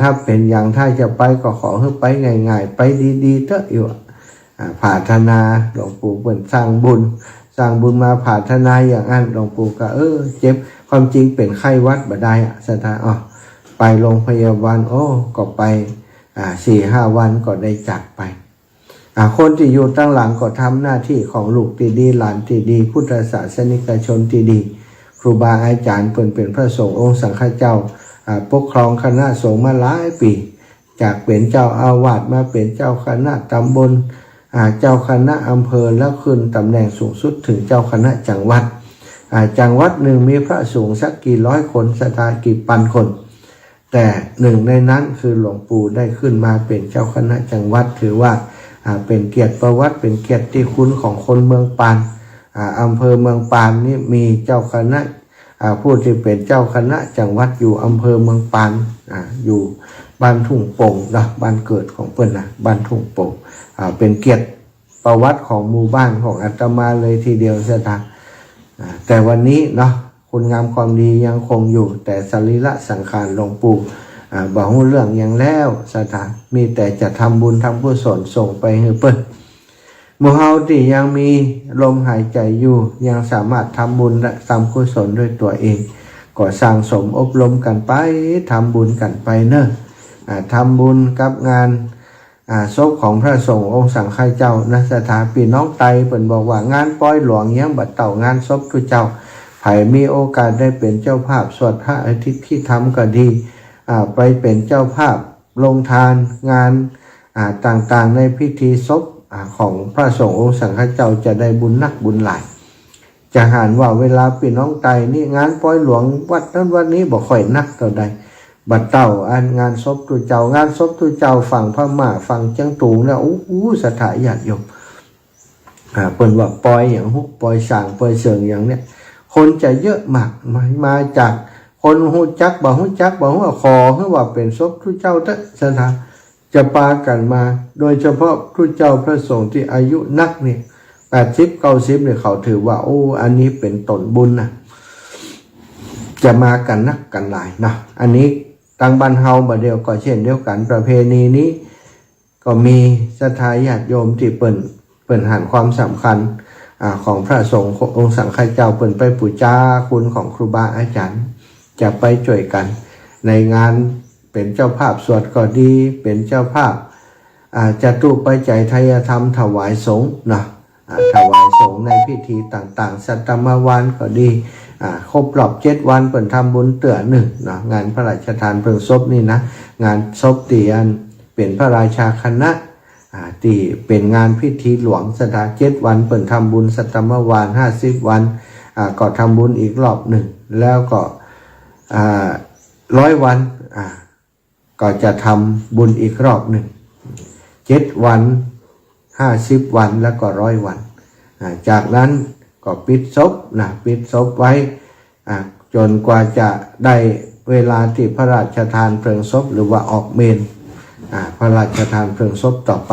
ถ้าเป็นอย่างถ้าจะไปก็ขอให้ไปง่ายๆไปดีๆเถอะอยู่ผาธนาหลวงปู่เปิ้นสร้างบุญมาผาธนาอย่างนั้นหลวงปู่ก็เจ็บความจริงเป็นไข้หวัดบ่ได้สถานไปโรงพยาบาลก็ไป4-5 วันก็ได้จากไปคนที่อยู่ตั้งหลังก็ทำหน้าที่ของลูกที่ดีหลานที่ดีพุทธศาสนิกชนที่ดีครูบาอาจารย์เป็นพระสงฆ์องค์สังฆเจ้าปกครองคณะสงฆ์มาหลายปีจากเป็นเจ้าอาวาสมาเป็นเจ้าคณะตำบลเจ้าคณะอำเภอแล้วขึ้นตำแหน่งสูงสุดถึงเจ้าคณะจังหวัดจังหวัดหนึ่งมีพระสงฆ์สักกี่ร้อยคนศรัทธากี่พันคนแต่หนึ่งในนั้นคือหลวงปู่ได้ขึ้นมาเป็นเจ้าคณะจังหวัดถือว่าเป็นเกียรติประวัติเป็นเกียรติคุณของคนเมืองปานอำเภอเมืองปานนี่มีเจ้าคณะผู้ที่เป็นเจ้าคณะจังหวัดอยู่อำเภอเมืองปานอยู่บ้านทุ่งโป่งนะบ้านเกิดของเปิ้นนะบ้านทุ่งโป่งเป็นเกียรติประวัติของหมู่บ้านของอาตมาเลยทีเดียวสถานแต่วันนี้เนาะคุณงามความดียังคงอยู่แต่สรีระสังขารหลวงปู่บอกเรื่องอย่างแล้วสถานมีแต่จะทำบุญทำกุศลส่งไปให้เปิ้นหมู่เฮาที่ยังมีลมหายใจอยู่ยังสามารถทำบุญและทำกุศลด้วยตัวเองก็สร้างสมอบรมกันไปทำบุญกันไปเนอะทำบุญกับงานศพของพระสงฆ์องค์สังฆเจ้านะสถานพี่น้องไตเปิ้นบอกว่างานปล่อยหลวงยังบัดเต่างานศพทุกเจ้าไผมีโอกาสได้เป็นเจ้าภาพสวดพระอาทิตย์ที่ทำก็ดีไปเป็นเจ้าภาพลงทานงานต่างๆในพิธีศพของพระสงฆ์องค์สังฆเจ้าจะได้บุญนักบุญหลาย จะหานว่าเวลาพี่น้องไตนี่งานปล่อยหลวงวัดนั้นวัดนี้บ่ค่อยนักเท่าใดบัดเต้าอันงานศพตุเจ้างานศพตุเจ้าฝั่งพม่าฝั่งเชียงตุงแล้วสถาญาติโยมเปิ้นว่าปล่อยอย่างหุปล่อยสางปล่อยเชิงอย่างเนี้ยคนจะเยอะมากมาจากคนหูจักบ่หูจักบ่ว่าขอให้ว่าเป็นศพตุเจ้าเถอะสถาจะปากันมาโดยเฉพาะตุเจ้าพระสงฆ์ที่อายุนักเนี่ย80-90เนี่ยเขาถือว่าอันนี้เป็นตนบุญนะจะมากันนักกันหลายนะอันนี้ทางบ้านเฮาบ่เดียวก็เช่นเดียวกันประเพณีนี้ก็มีศรัทธาญาติโยมที่เปิ้นหันความสำคัญของพระสงฆ์องค์สังฆเจ้าเปิ้นไปปูชาคุณของครูบาอาจารย์จะไปช่วยกันในงานเป็นเจ้าภาพสวดก็ดีเป็นเจ้าภาพจะตุปัจจัยทายธรรมถวายสงฆ์นะถวายสงฆ์ในพิธีต่างๆสัตตมวันก็ดีครบรอบ7 วันเปิ่นทำบุญเตื่อหนึ่งนะงานพระราชทานเพลิงศพนี่นะงานศพตีอันเป็นพระราชาคณะตีเป็นงานพิธีหลวงสถาน7 วันเปิ่นทำบุญสัตตมวัน50 วันก็ทำบุญอีกรอบหนึ่งแล้วก็100 วันก็จะทำบุญอีกรอบหนึ่ง7 วัน50 วันแล้วก็100 วันจากนั้นก็ปิดศพปิดศพไว้จนกว่าจะได้เวลาที่พระราชทานเพลิงศพหรือว่าออกเมนพระราชทานเพลิงศพต่อไป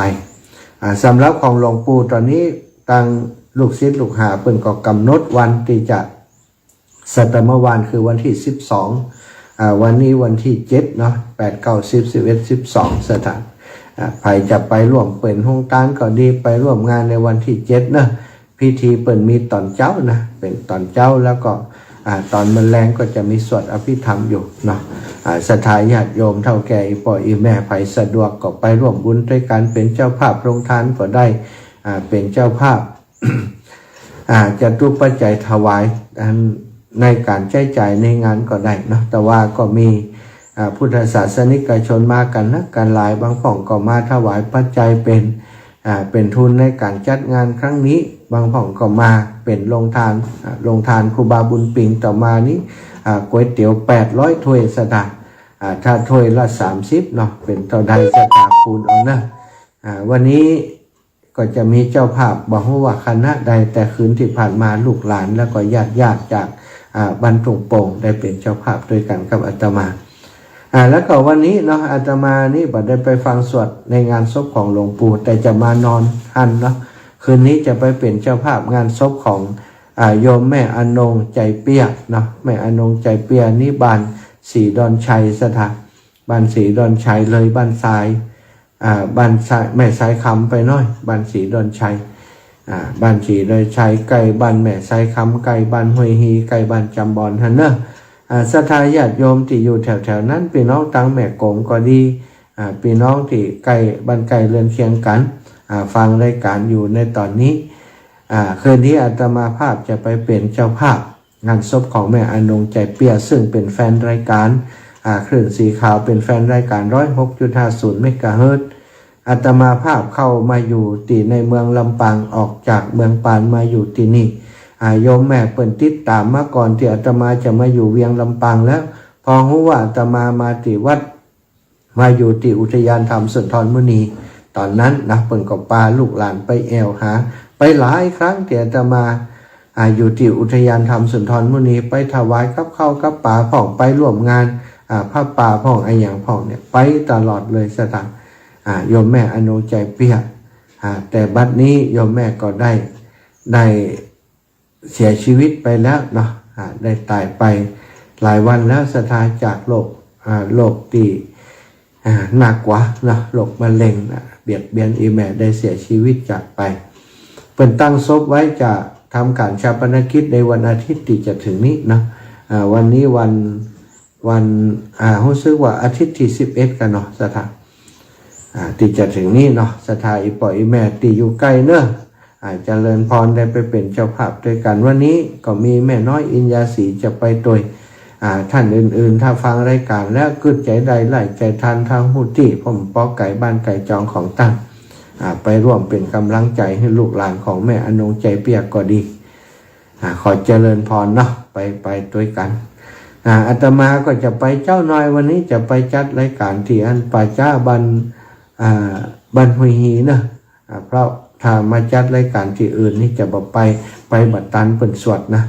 สำหรับของหลวงปู่ตอนนี้ตั้งลูกศิษย์ลูกหาเพิ่นก็กำหนดวันที่จะสัตมวันคือวันที่12วันนี้วันที่7เนาะ8 9 10 11 12สถานใครจะไปร่วมเป็นห้องตานก็ดีไปร่วมงานในวันที่7เนาะพิธีเปิ่นมีตอนเจ้านะเป็นตอนเจ้าแล้วก็ตอนมันแรงก็จะมีสวดอภิธรรมอยู่เนาะศรัทธาญาติโยมเท่าแก่อีพ่ออีแม่ไผสะดวกก็ไปร่วมบุญด้วยกันเป็นเจ้าภาพโรงทานก็ได้เป็นเจ้าภาพ จะตุปัจจัยถวายในการใช้จ่ายในงานก็ได้เนาะแต่ว่าก็มีพุทธศาสนิกชนมากันนะกันหลายบางฝ่องก็มาถวายปัจจัยเป็นทุนในการจัดงานครั้งนี้บางฝ่องก็มาเป็นโรงทานครูบาบุญปิงต่อมานี้ก๋วยเตี๋ยว800 ถ้วยสตางค์ถ้าถ้วยละ30เนาะเป็นเท่าใดสตางค์คูณเอานะวันนี้ก็จะมีเจ้าภาพบอกว่าคณะใดแต่คืนที่ผ่านมาลูกหลานแล้วก็ญาติจากบ้านตุงโป่งได้เป็นเจ้าภาพด้วยกันกับอาตมาแล้วก็วันนี้เนาะอาตมานี่บัดได้ไปฟังสวดในงานศพของหลวงปู่แต่จะมานอนทันเนาะคืนนี้จะไปเป็นเจ้าภาพงานศพของโยมแม่อนงใจเปียเนาะแม่อนงใจเปียนี่บ้านสีดอนชัยสถานบ้านสีดอนชัยเลยบ้านทรายบ้านแม่สายคำไปหน่อยบ้านสีดอนชัยบ้านสีดอนชัยใกล้บ้านแม่สายคำใกล้บ้านห้วยฮีใกล้บ้านจำบอนท่านเนอะศรัทธาญาติโยมที่อยู่แถวๆนั้นพี่น้องตังแม่กงก็ดีพี่น้องที่ใกล้บ้านใกล้เรือนเคียงกันฟังรายการอยู่ในตอนนี้คืนนี้อาตมาภาพจะไปเป็นเจ้าภาพงานศพของแม่อนงใจเปียซึ่งเป็นแฟนรายการคลื่นสีขาวเป็นแฟนรายการ 106.50 เมกะเฮิรตซ์อาตมาภาพเข้ามาอยู่ที่ในเมืองลำปางออกจากเมืองปานมาอยู่ที่นี่โยมแม่เปิ่นติดตามมาก่อนที่อาตมาจะมาอยู่เวียงลำปางแล้วพอรู้ว่าอาตมาที่วัดมาอยู่ที่อุทยานธรรมสุนทรมุนีตอนนั้นนะเปิ่นก็พาลูกหลานไปแอวหาไปหลายครั้งที่อาตมาอยู่ที่อุทยานธรรมสุนทรมุนีไปถวายกับข้าวกับป่าผ่องไปร่วมงานผ้าป่าผ่องไออย่างผ่องเนี่ยไปตลอดเลยสถานโยมแม่อนุใจเปียแต่บัดนี้โยมแม่ก็ได้เสียชีวิตไปแล้วเนาะได้ตายไปหลายวันแล้วสถานจากโรคที่หนักกว่าเนาะโรคมะเร็งเบียดเบียนอีแม่ได้เสียชีวิตจากไปเป็นตั้งศพไว้จะทำการชาปนกิจในวันอาทิตย์ที่จะถึงนี้นะวันนี้วันรู้สึกว่าอาทิตย์ที่11กันเนาะสถานที่จะถึงนี้เนาะสถานอีปออีแม่ที่อยู่ใกล้เนอะเจริญพรได้ไปเป็นเจ้าภาพด้วยกันวันนี้ก็มีแม่น้อยอินยาศรีจะไปด้วยท่านอื่นๆถ้าฟังรายการแล้วกึดใจใดไหลใจทันทางหูที่ผมปอไก่บ้านไก่จองของตั้งไปร่วมเป็นกำลังใจให้ลูกหลานของแม่อนงใจเปียกก็ดี ขอเจริญพรเนาะไปด้วยกันอาตมาก็จะไปเจ้าน้อยวันนี้จะไปจัดรายการที่อันป่าจ้าบันหุยฮีเนาะเพราะถ้ามาจัดรายการที่อื่นนี่จะบอกไปบัดตันเปิ่นสวดนะ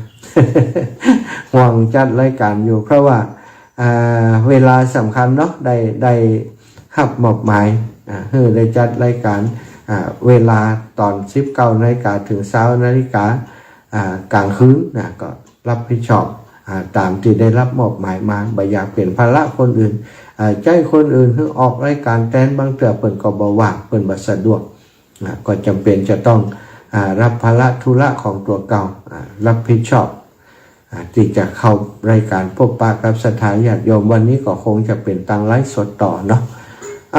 ห่วงจัดรายการอยู่เพราะว่าเวลาสำคัญเนาะได้หับหมอบหมายได้จัดรายการเวลาตอน 19 นาฬิกาถึง 20 นาฬิกากลางคืนนะก็รับผิดชอบตามที่ได้รับมอบหมายมาบ่อยากเปลี่ยนภาระคนอื่นใจคนอื่นเพิ่งออกรายการแทนบางเตือเปิ่นก็บ่ว่างเปิ่นบ่สะดวกก็จำเป็นจะต้องรับภาระธุระของตัวเก่ารับผิดชอบที่จะเข้ารายการพบปะกับศรัทธาญาติโยมวันนี้ก็คงจะเป็นตังไลฟ์สดต่อเนาะ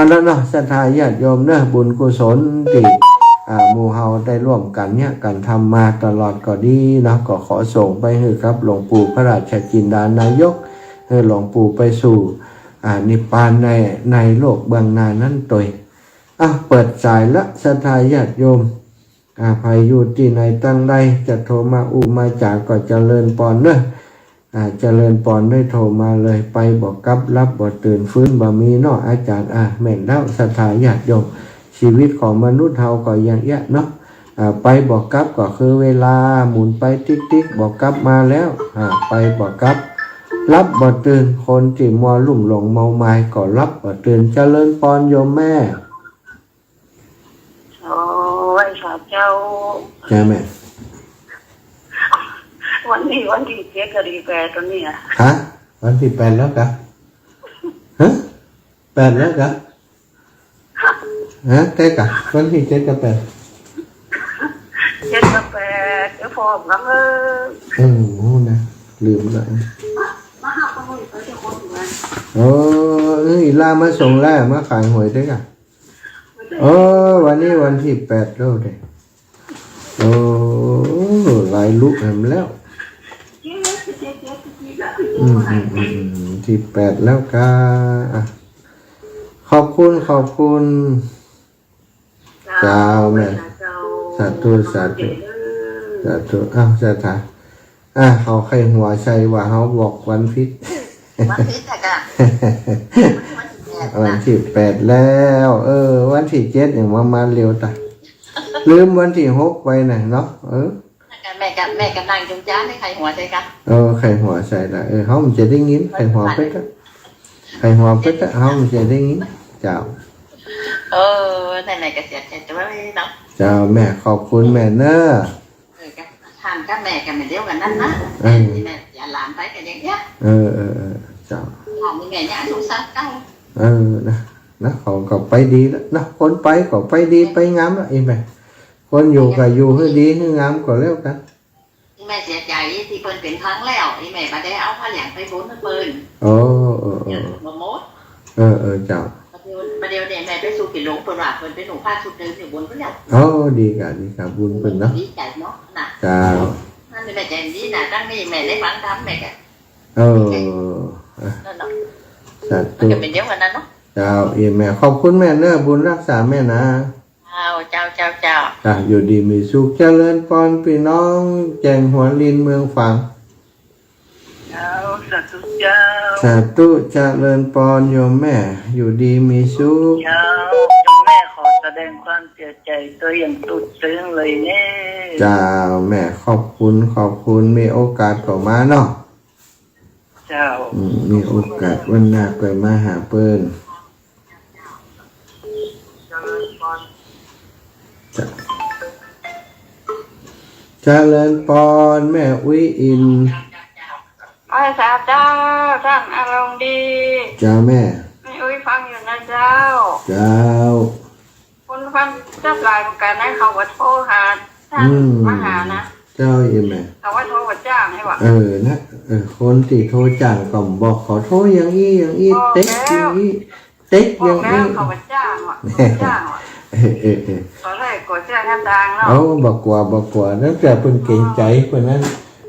แล้วเนาะศรัทธาญาติโยมเนาะบุญกุศลที่หมู่เฮาได้ร่วมกันเนี่ยกันทำมาตลอดก็ดีเนาะก็ขอส่งไปให้ครับหลวงปู่พระราชจินดานายกให้หลวงปู่ไปสู่นิพพานในโลกเบื้องหน้านั้นตัวเปิดสายละศรัทธาญาติโยมภัยอยู่ที่ไหนตั้งใดจะโทรมามาจากก็เจริญปอนเนอะเจริญปอนได้โทรมาเลยไปบอกกับรับบ่ตื่นฟื้นบ่มีเนาะอาจารย์แม่นแล้วศรัทธาญาติโยมชีวิตของมนุษย์เฮาก็อย่างเงี้ยเนาะไปบอกกับก็คือเวลาหมุนไปติ๊กบอกกับมาแล้วไปบอกกับรับบ่ตื่นคนที่มัวลุ่มหลงเมาไม้ก็รับบ่ตื่นเจริญปอนโยมแม่โอ้ยสาเจ้าใช่ไหมวันนี้วันที่7กับ8ตอนนี้วันที่8แล้วกะ8แล้วกะเจ๊กะวันที่7กับ8 7กับ8จะพร้อมกันนะลืมแล้วมาหาข้อมูลไปเจ้าคนอยู่มั้ยลามาส่งแล้วมาขายหวยได้กะวันนี้วันที่8แล้วเด้หลายลุกเห็นแล้วที่8แล้วกะขอบคุณเจ้าแม่สาธุศรัทธาเขาใครหัวใจว่าเขาบอกวันพิษวันที่8แล้ววันที่7อย่างมาเร็วแต่ลืมวันที่6ไปน่ะเนาะแม่กำลังจงจ้าให้ใครหัวใจกันใครหัวใจละเขามันจะได้ยินใครหัวเพชรเขามันจะได้ยินเจ้าไหนก็เสียใจตัวไม่เนาะเจ้าแม่ขอบคุณแม่เนอะทานกับแม่กันเหมือนเดียวกันนั่นนะแม่อย่าหลานไปกันอย่างเงี้ยเจ้าหลานยังไงเนี่ยสงสารกันนะเขาก็ไปดีแล้วนะคนไปก็ไปดีไปงามแล้วอีแม่คนอยู่ก็อยู่ให้ดีให้งามก็แล้วกันแม่เสียใจที่เพิ่นเป็นครั้งแล้วอีแม่มาได้เอาผ้าเหลืองไปบุญเพิ่นมาโมดเจ้าประเดี๋ยวเนี่ยแม่ไปสู่กิโลเพิ่นว่าเพิ่นเป็นหนูผ้าชุดเดิมอยู่บนเพิ่นแล้วดีกันบุญเพิ่นเนาะดีใจเนาะน่ะเจ้านั่นแม่ใจดีน่ะตั้งนี่แม่ได้ฟังธรรมแม่ก็นั่นเนาะสาธุเป็นเดียวกันนั่นเนาะเจ้าอีแม่ขอบคุณแม่เนอะบุญรักษาแม่นะเจ้าอยู่ดีมีสุขเจริญพรพี่น้องแจงหัวลินเมืองฝางสาธุเจ้าสาธุเจริญพรโยมแม่อยู่ดีมีสุขโยมแม่ขอแสดงความเสียใจตัวอย่างตุดซึ้งเลยเนี่ยเจ้าแม่ขอบคุณมีโอกาสก็มาเนาะเจ้ามีโอกาสวันหน้าไปมาหาเปิ้นเจริญพรแม่อุ้ยอินสาเจ้าท่านอารมณ์ดีเจ้าแม่อุ้ยฟังอยู่นะเจ้าคุณฟังเจ้าลายเหมือนกันนะเขาว่าโทรหาท่านมาหานะเจ้าอีแม่เขาว่าโทรว่าจ้างให้ว่านะคนที่โทรจ้างก็บอกขอโทรอย่างนี้เต็กอย่างนี้เขาว่าจ้างว่ะตอนแรกกดแจ้งให้ดังเนาะบอกกว่าแล้วแต่เพิ่นเก่งใจเพิ่นนั้น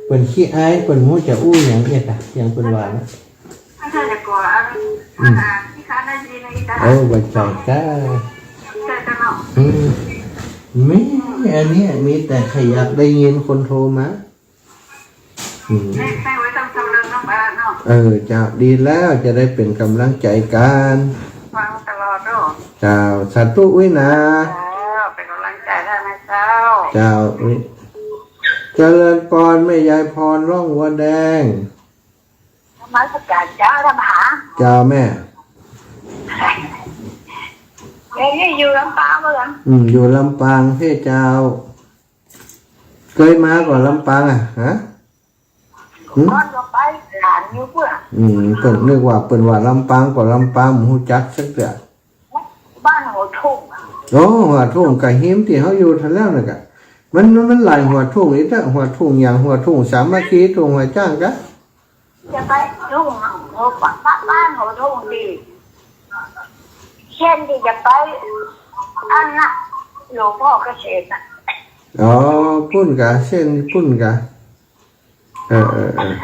เพิ่นขี้อายเพิ่นมู้จะอู้อย่างเอ็ดอย่างเพิ่นว่านะถ้าจะกลัวอะไรที่ค้าได้ดีในตาบ่ใจจ้าใช่จ้ะเนาะไม่อันนี้มีแต่ขยักได้ยินคนโทรมา ไม่ไว้ต้องทำเรื่องน้ำบ้านเนาะเจ้าดีแล้วจะได้เป็นกำลังใจกันฟังตลอดเนาะเจ้าสาธุวินะเป็นกำลังใจให้นะเจ้าเจ้าวิเจริญพรแม่ยายพรร่องวัวแดงธรรมะสัจจเจ้าธรรมหาเจ้าแม่อยู่ลำปางเหมือนอยู่ลำปางเพ่เจ้าเคยมาก่อนลำปางฮะก่อนก็ไปหลานอยู่เพื่อเปิ่นนึกว่าเปิ่นว่าลำปางก่อนลำปางหูจักสักเดือบ้านหัวทุ่งหัวทุ่งไก่หิมที่เขาอยู่ทันแล้วน่ะกะมันหลายหัวทุ่งนี่ถ้าหัวทุ่งอย่างหัวทุ่งสามัคคีทุ่งหัวจ้างกะจะไปทุ่งหัวบ้านหัวทุ่งดีเช่นที่จะไปอันน่ะหลวงพ่อเกษตรน่ะพุ่นกะเช่นพุ่นกะ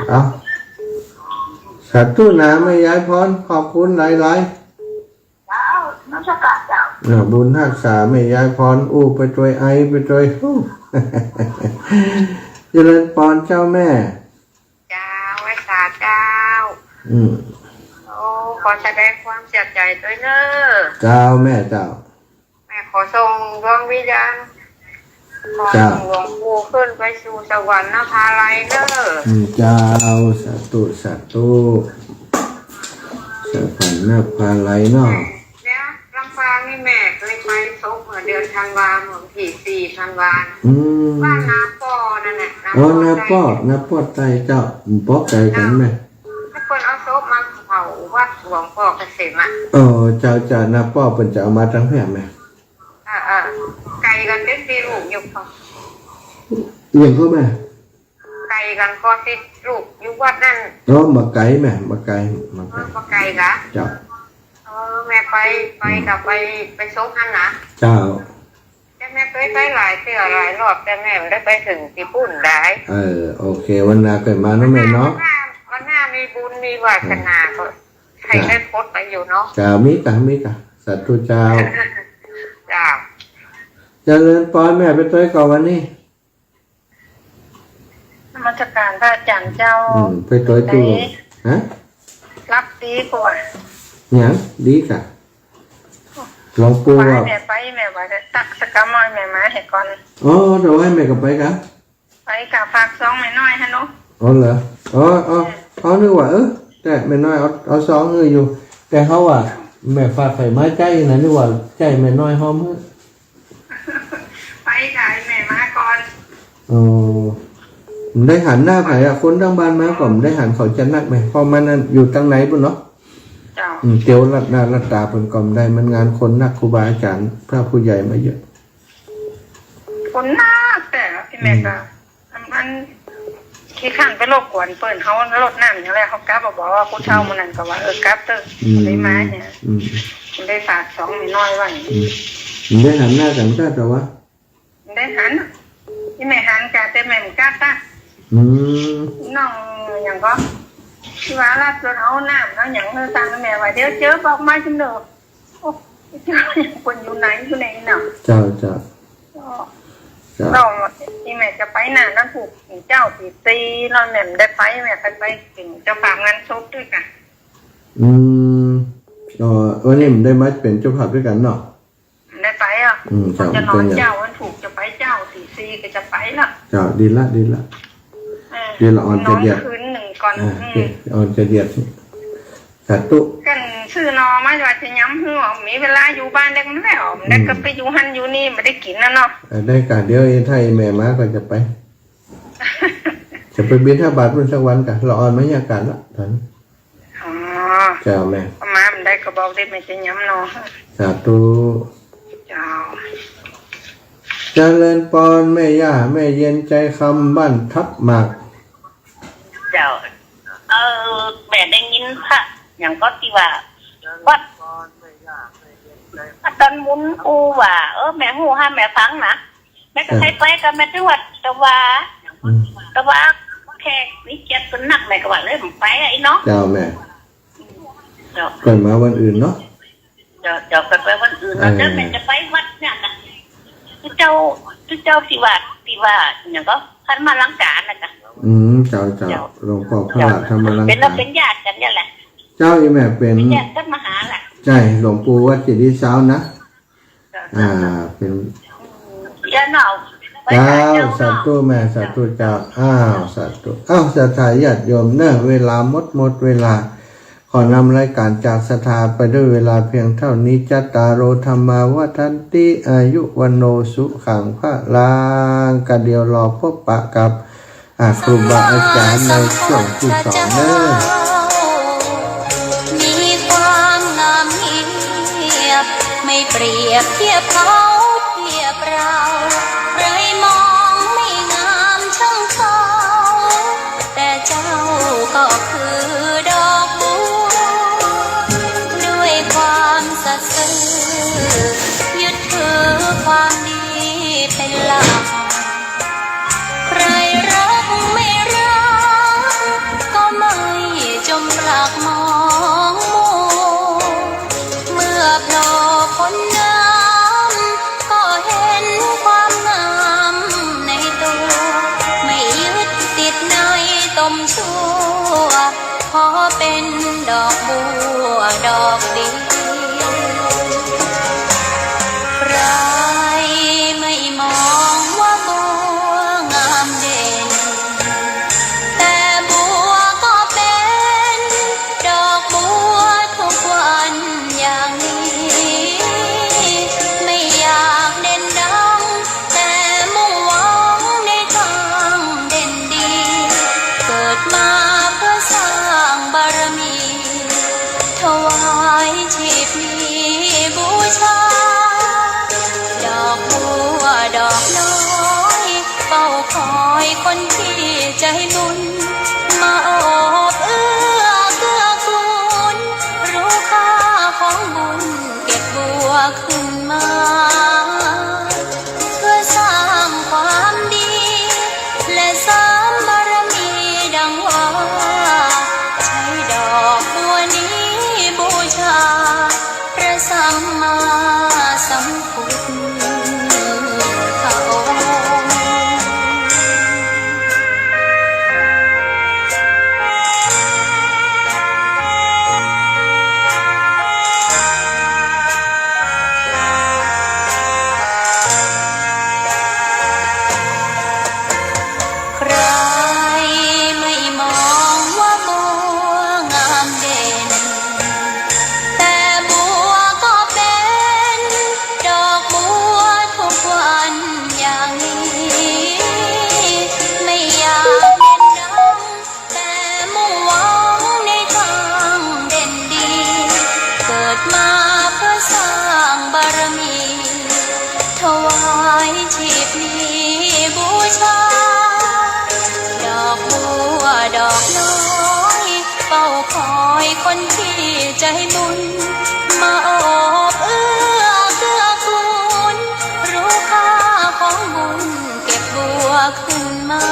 เอาสาธุนะแม่ยายพรขอบคุณหลายๆเจ้าน้ำสกัดเจ้าบุญรักษาแม่ยายพรไปโดยไอไปโดยเจริญพรเจ้าแม่เจ้าไว้สาเจ้าขอแสดงความเสียใจด้วยเนอะเจ้าแม่เจ้าแม่ขอส่งดวงวิญญาณของหลวงปู่ขึ้นไปสู่สวรรค์นภาลัยเนอะเจ้าสาธุสาธุสวรรค์นภาลัยเนาะเนี่ยลำปางนี่แม่เคยไปศพเมื่อเดือนธันวาคมที่4 ธันวาคมบ้านนาป้อนั่นแหละนาป้อไตเจ้าป้อไตกันไหมถ้าคนเอาศพมาเผาวัดหลวงพ่อเกษมเจ้านาป้อเป็นจะเอามาทั้งแผ่ไหมไก่กันเด็กดีลูกอยู่เขาเลี้ยงเขาไหมไก่กันก็ติดลูกอยู่วัดนั่นมาไก่แม่มาไก่กะเจ้าแม่ไปกับไปซกนั่นนะเจ้าแต่แม่เคยไปหลายเที่ยวหลายรอบแต่แม่ไม่ได้ไปถึงที่ปุ่นได้โอเควันหน้าเกิดมาน้องแม่เนาะวันหน้ามีบุญมีวาสนาก็ให้ได้พดไปอยู่เนาะเจ้ามิกะสัตว์ตัวเจ้าจ้าเจริญพรแม่ไปตัวก่อนวันนี้นมัสการพระอาจารย์เจ้าไปตัวฮะรับดีกว่าอย่างดีกะหลวงปู่ว่าแม่ไปแม่ว่าจะตักสกามอยแม่มาให้ก่อนเดี๋ยวให้แม่กับไปกันไปกับฝากซองแม่น้อยฮะนุเหรอนึกว่าแต่แม่น้อยเอาซองอยู่ แต่เขาว่าแม่ฝากไข่ไม้ใจนะนึกว่าใจแม่น้อยหอมไปกับแม่มาก่อนได้หันหน้าไผ่คนทั้งบ้านมาก่อนได้หันเขาจะนักไหมพอมันอยู่ตั้งไหนปุ่นเนาะเตียวรัดหน้ารัดตาเป็นก่อนได้มันงานคนนักครูบาอาจารย์พระผู้ใหญ่มาเยอะคนนักแต่พี่แม่ก็มันขี้ขันไปรบกวนเปิดเขาลดน้ำอย่างไรเขากลับบอกว่าผู้เช่ามันนั่นก็ว่ากลับเตอได้มาเนี่ยได้ฝาก2ไม่น้อยว่าได้หันหน้ากันก็แต่ว่าได้หันที่แม่หันกะแต่แม่กล้าตาน้องอย่างก็ที่ว่าลาดจนเอาน้ำแล้วอย่างเธอสั่งแม่ว่าเดี๋ยวเจอบอกมาจนเด้อโอ้เจอคนอยู่ไหนเนาะเจ้าเราที่แม่จะไปน่ะนั่นถูกเจ้าตีเราแม่ได้ไปแม่ไปถึงเจ้าภาพงานศพด้วยกันวันนี้มันได้มาเป็นเจ้าภาพด้วยกันเนาะได้ไปจะนอนเจ้าวันถูกจะไปเจ้าตีก็จะไปละเจ้าดีละอ่อนจะเดียดคืนหนึ่งก่อนอ่อนจะเดียดสัตตุกันชื่อนอมาว่าจะย้ำหัวมีเวลาอยู่บ้านได้มันแล้วได้ก็ไปอยู่หันอยู่นี่ไม่ได้กินนะเนาะได้การเดียวไทยแม่มาก็จะไปจะไปบิณฑบาตวันสักวันกันเราอ่อนไม่ยากกันละท่านเจ้าแม่มามันได้ก็บอกได้ไม่จะย้ำนอสัตตุเจ้าเจริญพรแม่ย่าแม่เย็นใจคำบ้านทับหมากเจ้าแม่ได้ยินพระอย่างก็ที่ว่าวัดตอนมุนอูว่าแม่หูห้าแม่ฟังนะแม่ก็ใช้ไปกับแม่ที่วัดตะว่าแค่วิจิตรหนักแม่ก็ว่าเลยผมไปไอ้เนาะเจ้าแม่ก่อนมาวันอื่นเนาะเจ้าไปวันอื่นเราจะแม่จะไปวัดเนี่ยนะที่เจ้าสิว่าอย่างก็ขันมาล้างจานนะจ๊ะ เจ้าหลวงพ่อพระธรรมรังเป็นเราสร เป็นญาติกันเนี่ยแหละ เจ้าอีแม่เป็น ญาติกันมหาแหละ ใช่หลวงปู่วัดเจดีย์เช้านะเป็น ญาติเนาเจ้าสาธุแม่สาธุเจ้าสาธุสถาญาติโยมเนอะเวลาหมดเวลาขอนำรายการจากสถาไปด้วยเวลาเพียงเท่านี้จัตตารโอธรรมาวัฏันติอายุวันโนสุขังพระลางกันเดียวรอพบปะกับครูบาอาจารย์ในช่วงที่สองเนอะมีความงามเงียบไม่เปรียบเทียบเขาเทียบเราใครมองไม่งามช่างเขาแต่เจ้าก็คือดอกบัวด้วยความสัตย์ซื่อยึดถือความดีเป็นหลักใครรักไม่รักก็ไม่จมปลักมองมัวเมื่อโผล่พ้นน้ำก็เห็นความงามในตัวไม่ยึดติดในตมชั่วขอเป็นดอกบัวดอกดีใครไม่มองว่าบัวงามเด่นแต่บัวก็เป็นดอกบัวทุกวันอย่างนี้ไม่อยากเด่นดังแต่มุ่งหวังในทางเด่นดีเกิดมาเพื่อสร้างบารมีถวายชีพนี้บูชาดอกบัวดอกน้อยเฝ้าคอยคนที่ใจบุญมาโอบเอื้อเกื้อกูลรู้ค่าของบุญเก็บบัวขึ้นมาเพื่อสร้างความดีและสร้างบารมีดังว่าใช้ดอกบัวนี้บูชาพระสัมมาสัมพุทธเขา ใครไม่มองว่าบัวงามเด่นแต่บัวก็เป็นดอกบัวทุกวันอย่างนี้ไม่อยากเด่นดังแต่มุ่งหวังในทางเด่นดีเกิดมาเพื่อสร้างบารมีถวายชีพนี้บูชาดอกบัวดอกน้อยเฝ้าคอยคนที่ใจบุญมาโอบเอื้อเกื้อกูลรู้ค่าของบุญเก็บบัวขึ้นมา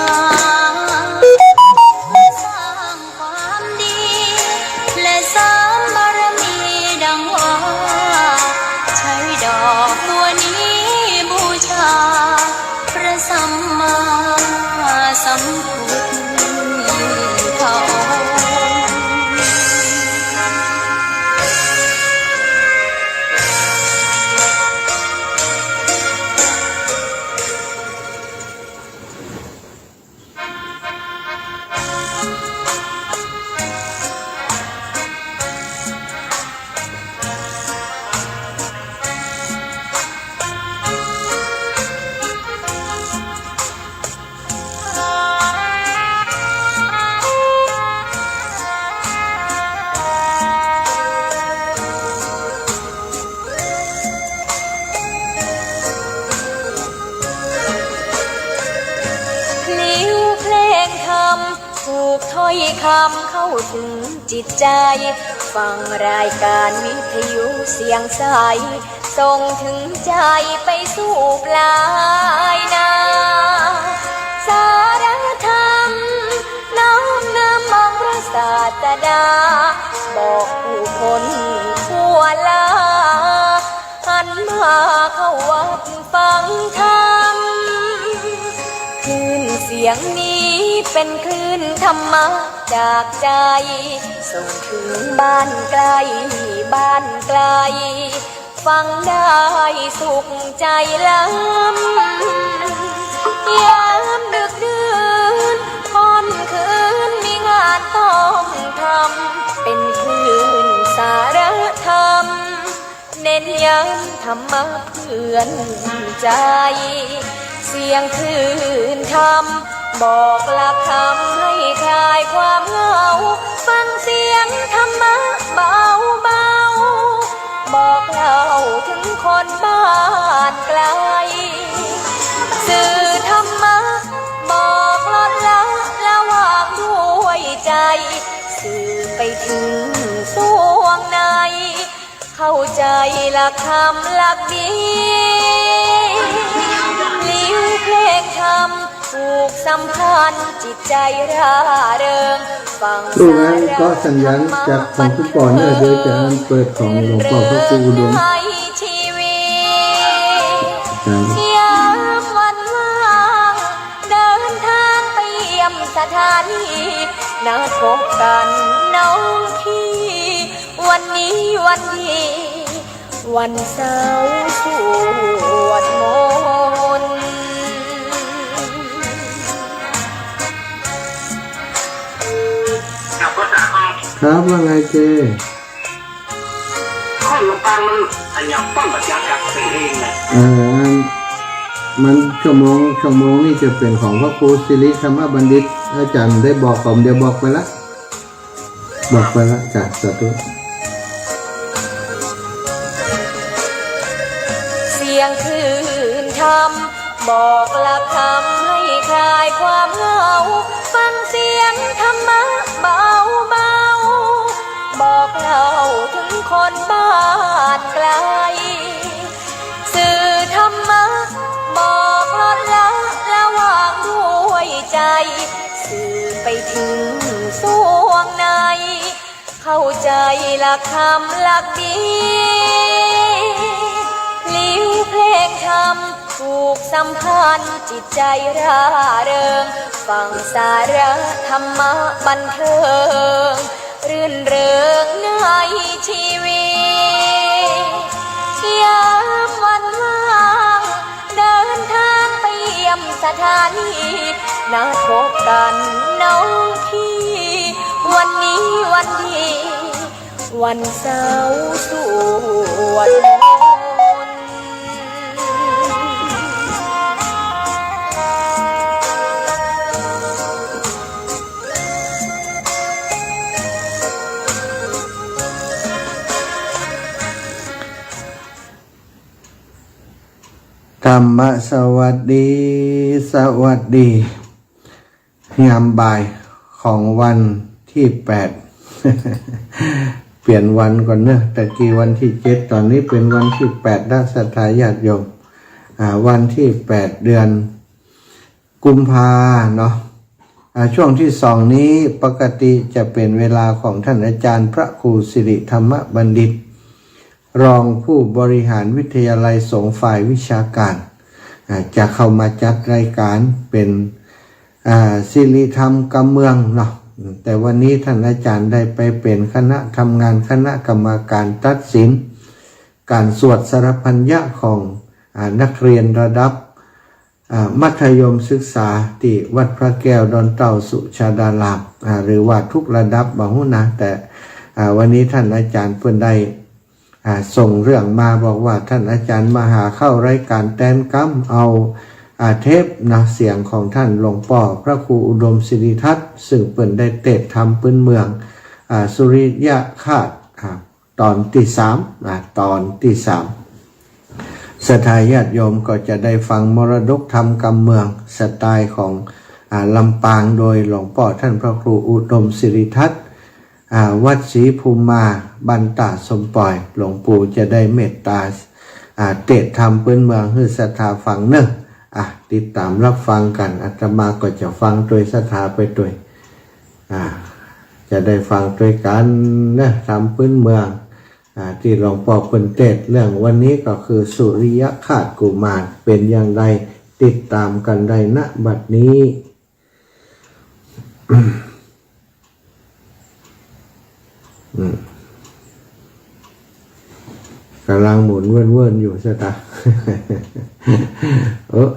สร้างความดีและสร้างบารมีดังว่าใช้ดอกบัวนี้บูชาพระสัมมาสัมพุทธเขา ถ้อยคำเข้าถึงจิตใจฟังรายการวิทยุเสียงใสส่งถึงใจไปสู่ปลายนาสารธรรมน้อมนำองค์พระศาสดาบอกผู้คนทั่วลาหันมาเข้าวัดฟังธรรมคืนเสี สียงนี้เป็นคลื่นธรรมะจากใจส่งถึงบ้านไกลบ้านไกลฟังได้สุขใจล้ำยามดึกดื่นค่ำคืนมีงานต้องทำเป็นคลื่นสารธรรมเน้นย้ำธรรมะเพื่อนใจเสียงคลื่นธรรมบอกหลักธรรมให้คลายความเหงาฟังเสียงธรรมะเบาเบาบอกเล่าถึงคนบ้านไกลสื่อธรรมะบอกลดละระหว่างด้วยใจสื่อไปถึงสวงในเข้าใจหลักธรรมหลักดีลิ้วเพลงธรรมผูกสัมพันธ์จิตใจร่าเริงฟัง ลูกนั้นก็สัญญาณจากของคุณปอเนี่ยเดี๋ยวจะเปิดของหลวงพ่อพระครูอุดมชีวิตยามวันว่างเดินทางไปเยี่ยมสถานีนัดพบกันน้องที่วันนี้วันดีวันเสาร์สวดมนต์ครับว่าไงเจข้อลงปางมันอันยังป้องกับยาจากเองนะมันชั่วโมงนี่จะเป็นของพระครูสิริธรรมบัณฑิตอาจารย์ได้บอกผมเดี๋ยวบอกไปละจากสาธุเสียงคลื่นธรรมบอกหลักธรรมให้คลายความเหงาฟังเสียงธรรมะเบาเบาบอกเล่าถึงคนบ้านไกลสื่อธรรมะบอกลดละระหว่างด้วยใจสื่อไปถึงสวงในเข้าใจหลักธรรมหลักดีลิ้วเพลงธรรมผูกสัมพันธ์จิตใจร่าเริงฟังสาระธรรมะบันเทิงรื่นเริงในชีวิตยามวันว่างเดินทางไปเยี่ยมสถานีนัดพบกันน้องที่วันนี้วันดีวันเสาร์สวดมนต์ธรรมะสวัสดียามบ่ายของวันที่8 เปลี่ยนวันก่อนเนอะตะกี้วันที่7ตอนนี้เป็นวันที่8นักศรัทธาญาติโยมวันที่8เดือนกุมภาเนาะช่วงที่2นี้ปกติจะเป็นเวลาของท่านอาจารย์พระครูสิริธรรมบัณฑิตรองผู้บริหารวิทยาลัยสงฆ์ฝ่ายวิชาการจะเข้ามาจัดรายการเป็นสิริธรรมกำเมืองเนาะแต่วันนี้ท่านอาจารย์ได้ไปเป็นคณะทำงานคณะกรรมการตัดสินการสวดสรพัญญะของนักเรียนระดับมัธยมศึกษาที่วัดพระแก้วดอนเต่าสุชาดารามหรือว่าทุกระดับบางหุนะแต่วันนี้ท่านอาจารย์เพิ่นได้ส่งเรื่องมาบอกว่าท่านอาจารย์มาหาเข้ารายการแตนกัมเอาเทปนะเสียงของท่านหลวงพ่อพระครูอุดมศิริทัตน์ซึ่งเปิ่นได้เทศน์ทำพื้นเมืองสุริยะคาตตอนที่3ศรัทธาญาติโยมก็จะได้ฟังมรดกธรรมกำเมืองสไตล์ของลำปางโดยหลวงพ่อท่านพระครูอุดมศิริทัตน์วัดศรีภูมิมาบันตาสมปล่อยหลวงปู่จะได้เมตตาเทศน์ธรรมพื้นเมืองให้ศรัทธาฟังเนอะติดตามรับฟังกันอาตมาก็จะฟังโดยศรัทธาไปด้วยจะได้ฟังด้วยกันนะธรรมพื้นเมืองที่หลวงพ่อเพิ่นเทศน์เรื่องวันนี้ก็คือสุริยคาตกุมารเป็นอย่างไรติดตามกันได้ณบัดนี้ กำลังหมุนเว่นๆอยู่ใช่ไหม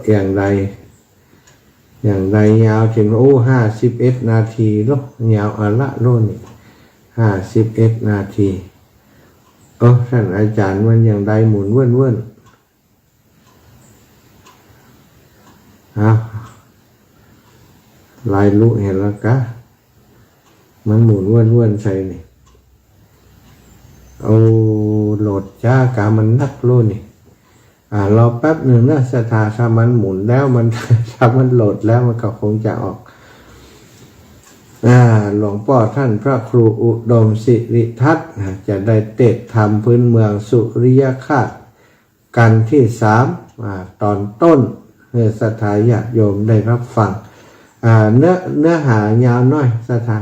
อย่างใดยาวถึง51 นาทีลบยาวอะละโลนี่51 นาทีท่านอาจารย์มันอย่างใดหมุนเว่นลายลุเห็นแล้วกะมันหมุนเว่นใส่นี่โหลดจ้ากามันนักโลนี่รอแป๊บหนึ่งนะสถาถ้ามันหมุนแล้วมัน ถ้ามันโหลดแล้วมันก็คงจะออกหลวงพ่อท่านพระครูอุดมศิริทัศน์จะได้เทศธรรมพื้นเมืองสุริยคาตกันที่3ตอนต้นเพื่อสถาญาติโยมได้รับฟังเนื้อหายาวน้อยสถา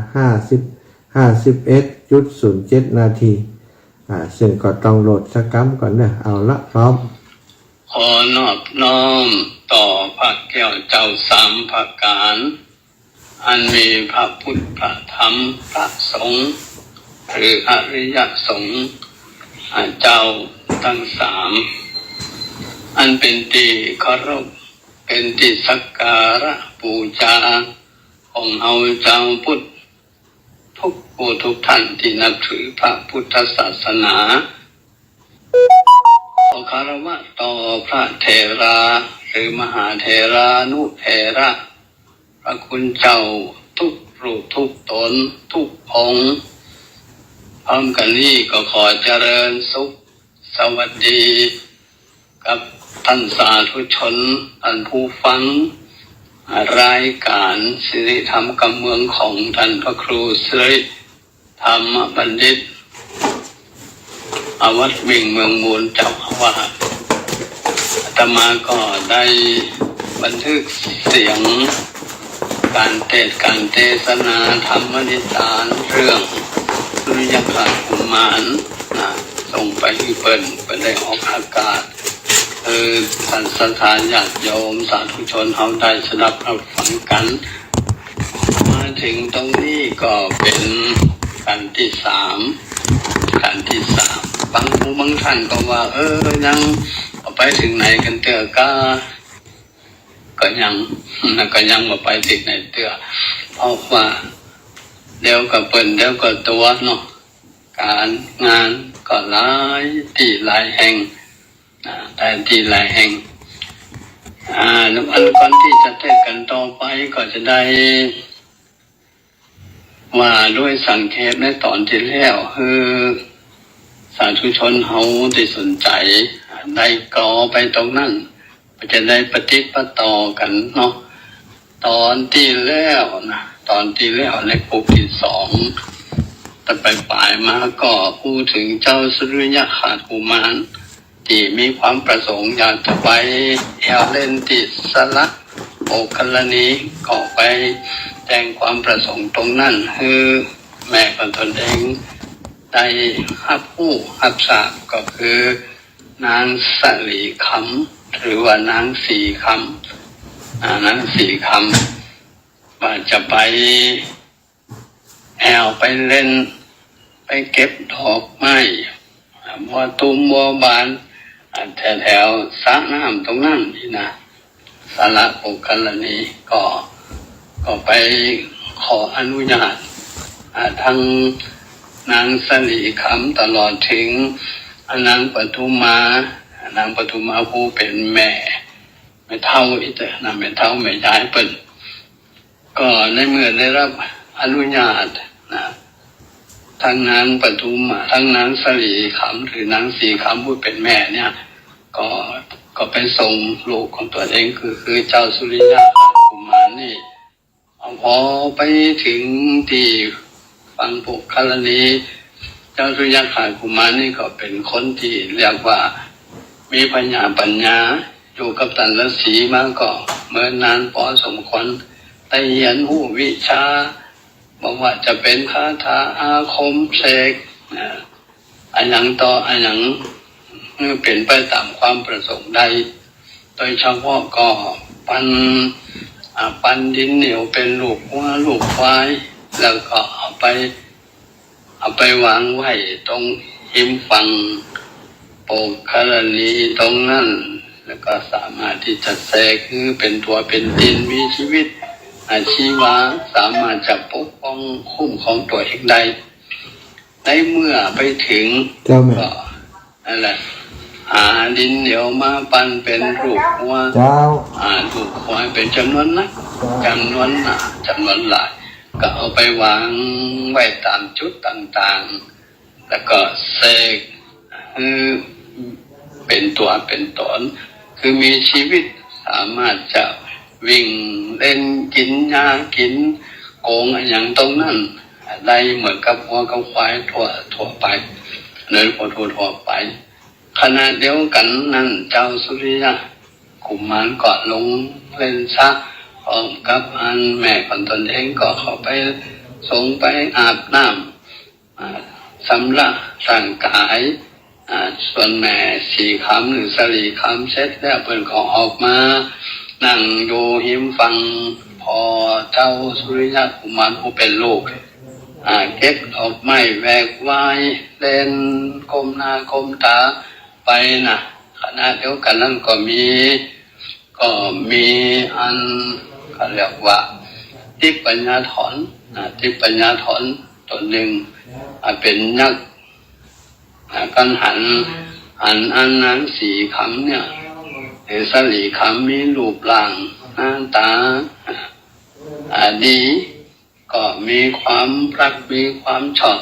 51.07 นาทีซึ่งก็ต้องโหลดสักกัมก่อนนะเอาละพร้อมขอนอบน้อมต่อพระแก้วเจ้า3 ประการอันมีพระพุทธพระธรรมพระสงฆ์หรืออริยสงฆ์เจ้าทั้ง3อันเป็นที่เคารพเป็นที่สักการะบูชาของเอาเจ้าพุทธทุกผู้ทุกท่านที่นับถือพระพุทธศาสนาขอคารวะต่อพระเถระหรือมหาเถรานุเถระพระคุณเจ้าทุกรูปทุกตนทุกองค์พร้อมกันนี้ก็ขอเจริญสุขสวัสดีกับท่านสาธุชนท่านผู้ฟังรายการสิริธรรมกำเมืองของท่านพระครูสิริธรรมบัณฑิตวัดวิ่งเมืองมูลเจ้าอาวาสอาตมาก็ได้บันทึกเสียงการเทศน์การเทศนาธรรมนิทานเรื่องสุริยคราสกุมารส่งไปให้เปิ้นได้ออกอากาศท่านศรัทธาญาติโยมสาธุชนเขาได้สดับรับฟังกันมาถึงตรงนี้ก็เป็นกันที่3บางผู้บางท่านก็ว่ายังไปถึงไหนกันเตือก็ยังมาไปถึงไหนเตือเพราะว่าเดี๋ยวก็เปิ้นเดี๋ยวก็ตัวเนาะการงานก็หลายที่หลายแห่งแต่ที่หลายแห่งแล้วอันก่อนที่จะเทศกันต่อไปก็จะได้ว่าด้วยสังเกตในตอนที่แล้วสาธุชนเขาได้สนใจได้กอไปตรงนั้นจะได้ปฏิปต่อกันเนาะตอนที่แล้วในปุกที่2แต่ไปปลายมาก็พูดถึงเจ้าสุริยคราสกุมารที่มีความประสงค์อยากจะไปแอวเล่นติสละโอคัลลนีก็ไปแจ้งความประสงค์ตรงนั้นแม่ของตนเองได้รับทราบก็คือนางสลีคำหรือว่านางสีคำว่าจะไปแอวไปเล่นไปเก็บดอกไม้บัวตูมบัวบานแถวสระน้ำตรงนั้นนี่นะสาระโอคัลลนีก็ไปขออนุญาตทางนางสลีคำตลอดถึงนางปทุมาผู้เป็นแม่เฒ่าอีกแต่แม่เฒ่าแม่ยายเปิ้นก็ในเมื่อได้รับอนุญาตทั้งนางปทุมาทั้งนางสลีคำหรือนางสีคำผู้เป็นแม่เนี่ยก็ไปส่งลูกของตัวเองคือเจ้าสุริยคราสกุมารนี่พอไปถึงที่ฝั่งโอคัลลนีเจ้าสุริยคราสกุมารนี่ก็เป็นคนที่เรียกว่ามีปัญญาอยู่กับท่านฤาษีมาก็เมื่อนานพอสมควรได้เรียนรู้วิชาบอกว่าจะเป็นคาถาอาคมเสกอันยังเป็นไปตามความประสงค์ใดโดยเฉพาะก็ปัน ปั้นดินเหนียวเป็นลูกวัวลูกควายแล้วก็เอาไปวางไว้ตรงหิมฝั่งโปกคารณีตรงนั้นแล้วก็สามารถที่จะแทรกคือเป็นตัวเป็นดินมีชีวิตชีวาสามารถจะปกป้องคุ้มของตัวเองได้ในเมื่อไปถึง เจ้าแม่ ก็นั่นแหละหาดินเหนียวมาปั้นเป็นรูปวัว เจ้า รูปควายเป็นจำนวนนักจำนวนหลายก็เอาไปวางไว้ตามจุดต่างๆแล้วก็เสกคือเป็นตัวเป็นตนคือมีชีวิตสามารถจะวิ่งเล่นกินหญ้ากินโกงอย่างตรงนั้นได้เหมือนกับวัวกับควายทั่วไปเดินทั่วไปขณะเดียวกันนั้นเจ้าสุริยะกุมารก็ลงเล่นซะพร้อมกับอันแม่ของตนเองก็เข้าไปส่งไปอาบน้ำสำระร่างกายส่วนแม่สีคำหรือสลีคำเสร็จแล้วเพิ่นก็ออกมานั่งดูหิมฟังพอเจ้าสุริยะกุมารผู้เป็นลูกเก็บดอกไม้แวกไว้เล่นก้มหน้าก้มตาไปนะขณะเดียวกันนั้นก็มีอันเขาเรียกว่าทิพปัญญาถอนทิพปัญญาถอนตัวหนึ่งเป็นยักษ์กันหันอันนางสีคำเนี่ยหรือสลีคำมีรูปร่างหน้าตาดีก็มีความรักมีความชอบ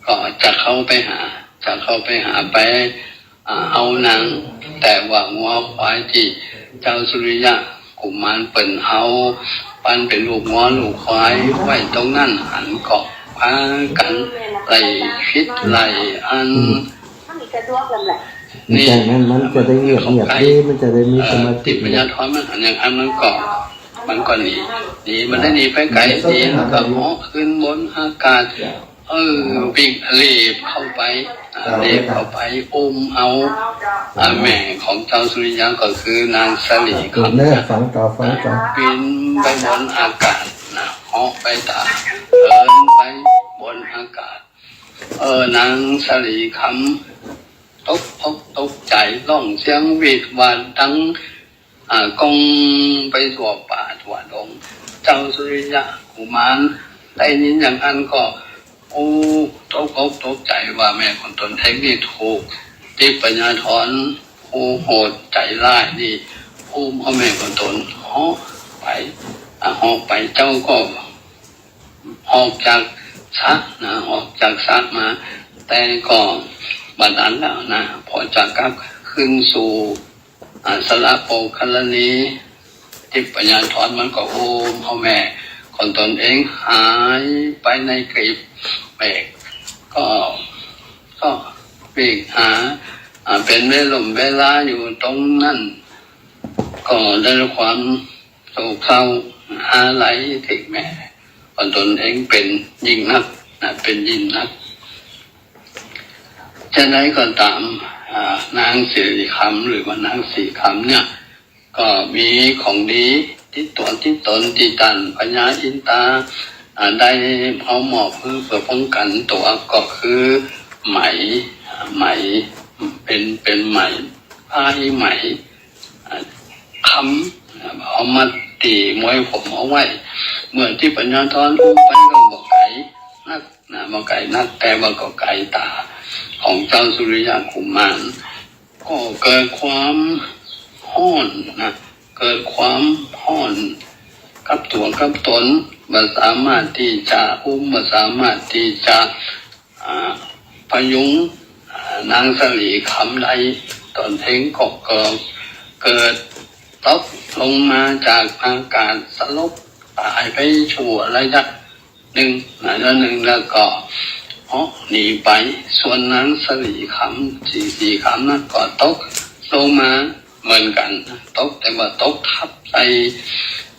ก็จะเข้าไปหาไปเอานางแต่ว่างัวควายที่เจ้าสุริยะกุมารเปิ่นเอาปั้นเป็นลูกงัวลูกควายไว้ตรงนั้นหันเกาะพากันไล่คิดไล่อันนี่จากนั้นมันจะได้เงียบดีมันจะได้มีสมาธิ ติดปัญญาท้อนมันหันอย่างอันนั้นก็หนีมันได้หนีไปไกลดีแล้วก็เหาะขึ้นบนอากาศวิ่งรีบเข้าไปอุ้มเอาแม่ของเจ้าสุริยะก็คือนางสลีคำฟังต่อบินไปบนอากาศเหาะไปเดินไปบนอากาศนางสลีคำตกใจร้องเสียงวีดหวานดังกงไปทั่วป่าทั่วดงเจ้าสุริยะกุมารได้ยินอย่างนั้นก็ตกใจว่าแม่ของตนเองนี่ถูกทิพปัญญาถอนโหดใจร้ายนี่พ่อแม่ของตนเหาะไปเจ้าก็ออกจากซักมาแต่ก็บัดนั้นแล้วนะพอจากกลับขึ้นสู่สละโปคารณีทิพปัญญาถอนมันก็พ่อแม่ของตนเองหายไปในกลีบเมฆก็วิ่งหาเป็นเวลาอยู่ตรงนั้นก็ได้รับความโศกเศร้าอะไรถึงแม่ของตนเองเป็นยิ่งนักเป็นยิ่งนักจะไหนก็ตามนางสีคำหรือว่านางสีคำเนี่ยก็มีของดีที่ตนที่ตันพญาอินตาได้เอาหมอบเพื่อป้องกันตัวก็คือไหมเป็นไหมผ้าไหมคำเอามาตีมวยผมเอาไว้เมื่อที่ปัญญาทอนอุ้มไปก็บอกไก่นักแต่ว่าก็ไก่ตาของเจ้าสุริยะกุมารก็เกิดความห้อนเกิดความห้อนกับตัวกับตนไม่สามารถที่จะไม่สามารถที่จะพยุงนางสลีคำใดตนเองก็เกิดตกลงมาจากอากาศสลบตายไปชั่วระยะหนึ่งแล้วก็หนีไปส่วนนางสลีคำสีคำนั้นก็ตกลงมาเหมือนกันตกแต่ว่าตกทับใส่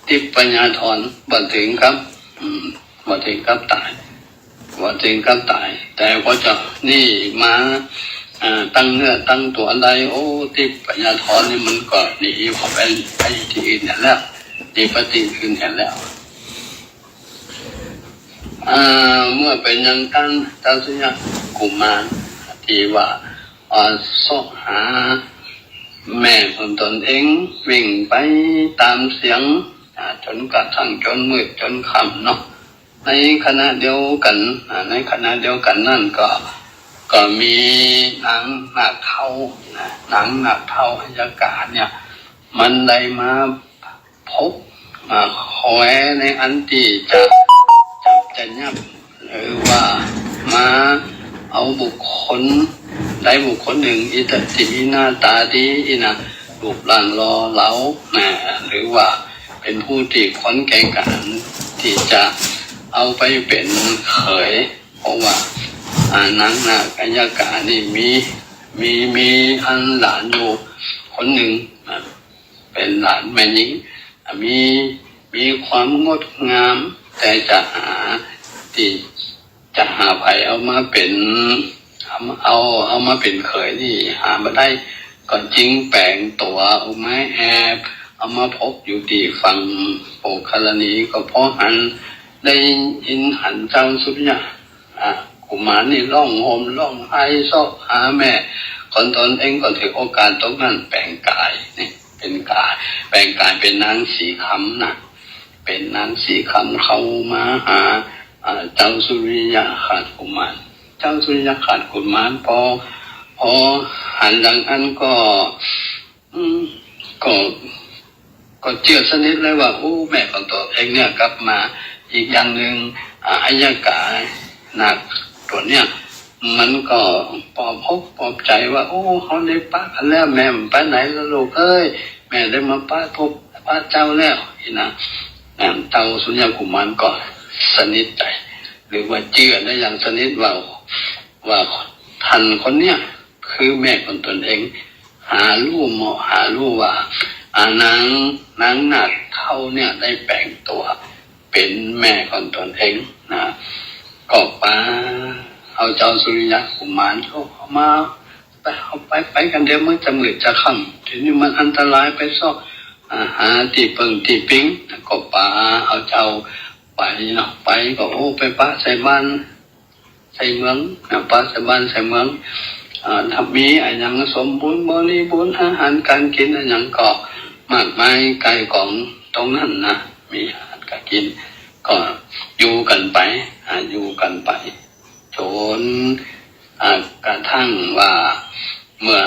ทิพปัญญาถอนบ่ถึงกับตายแต่พอจะนี่มาตั้งเนื้อตั้งตัวใดทิพปัญญาถอนนี่มันก็หนีเข้าไปที่อื่นเนี่ยแล้ว ดีปฏิขึ้นเห็นแล้วเมื่อเป็นอย่างนั้นเจ้าสุญญกุมารที่ว่าสอบหาแม่ของตนเองวิ่งไปตามเสียงจนกระทั่งจนมืดจนค่ำเนาะในขณะเดียวกันนั่นก็มีนางนาคเท่านางนาคเท่าอัยการเนี่ยมันได้มาพบมาคอยในอันที่จะยับหรือว่ามาเอาบุคคลใดบุคคลหนึ่งอิตติหน้าตาดีนะรูปร่างรอเหลาหรือว่าเป็นผู้ที่ขนแก่การที่จะเอาไปเป็นเขยเพราะว่านางนาคอัยการนี่มีอันหลานอยู่คนหนึ่งเป็นหลานแม่หญิงมีความงดงามแต่จะหาไผเอามาเป็นเอามาเป็นเขยนี่หามาได้ก่อนจริงแปลงตัวเอาไม้แอบเอามาพบอยู่ที่ฝั่งโปคารณีก็เพราะหันได้ยินหันเจ้าสุญญกุมารนี่ร้องห่มร้องไห้ซอกหาแม่คนตนเองก็ถือโอกาสตรงนั้นแปลงกายนี่เป็นกายแปลงกายเป็นนางสีคำนะเป็นนางสีคำเข้ามาหาเจ้าสุริยะขาดกุมารเจ้าสุริยะขาดกุมารพอหันหลังอันก็เชื่อสนิทเลยว่าโอ้แม่ของตัวเองเนี่ยกลับมาอีกอย่างหนึ่งอัยการนักตัวเนี่ยมันก็ปลอบใจว่าโอ้เขาได้ป้ากันแล้วแม่ไปไหนแล้วลูกเอ้ยแม่ได้มาป้าเจ้าแล้วนะเจ้าสุญญกุมารก็สนิทใจหรือว่าเชื่อได้อย่างสนิทว่าท่านคนเนี้ยคือแม่ของตนเองหารู้ว่านางนาคเท่าเนี่ยได้แปลงตัวเป็นแม่ของตนเองนะก็เอาเจ้าสุริยะกุมารเขามาไปกันเดี๋ยวมันจะมืดจะค่ำทีนี้มันอันตรายไปซอกหาที่เปิงที่ปิ้งก็เอาเจ้าไปเนาะไปก็โอ้ไปป้าใส่บ้านใส่เมืองป้าใส่บ้านใส่เมืองถ้ามีอะไรอย่างสมบูรณ์บริบูรณ์อาหารการกินอะไรอย่างก็มากมายไกลของตรงนั้นนะมีอาหารการกินก็อยู่กันไปจนกระทั่งว่าเมื่อ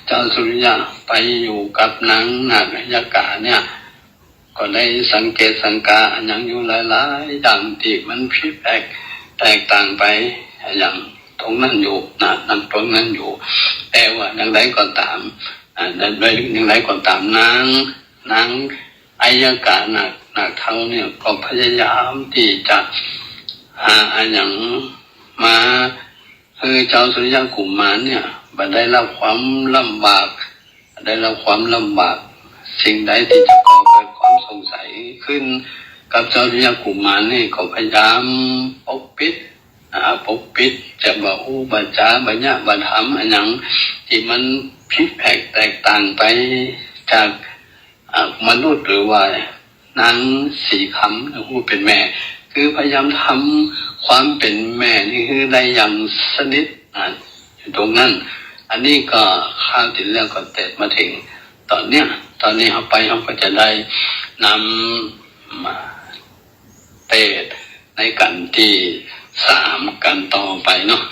เจ้าสุริยะไปอยู่กับนางนาคอัยการเนี่ยก็ได้สังเกตสังกาอย่างอยู่หลายๆอย่างที่มันผิดแตกต่างไปอย่างตรงนั้นอยู่นั่นตรงนั้นอยู่แต่ว่าอย่างไรก็ตามอย่างไรก็ตามนางอัยการนาคเท่าเนี่ยก็พยายามที่จะอย่างมาคือเจ้าสุริยะกุมารเนี่ยได้รับความลำบากสิ่งใดที่จะก่อเกิดความสงสัยขึ้นกับเจ้าสุริยะกุมารนี่ก็พยายามปกปิดจะบอกบัจจาบัญญัติบัธรรมอันอย่างที่มันผิดแผกแตกต่างไปจากมนุษย์หรือว่านางสีคำหรือผู้เป็นแม่คือพยายามทำความเป็นแม่นี่คือได้อย่างสนิทอยู่ตรงนั้นอันนี้ก็ข้าวติดแล้วก็เตะมาถึงตอนนี้เอาไปเขาก็จะได้นำมาเตะในกันที่3กันต่อไปเนาะ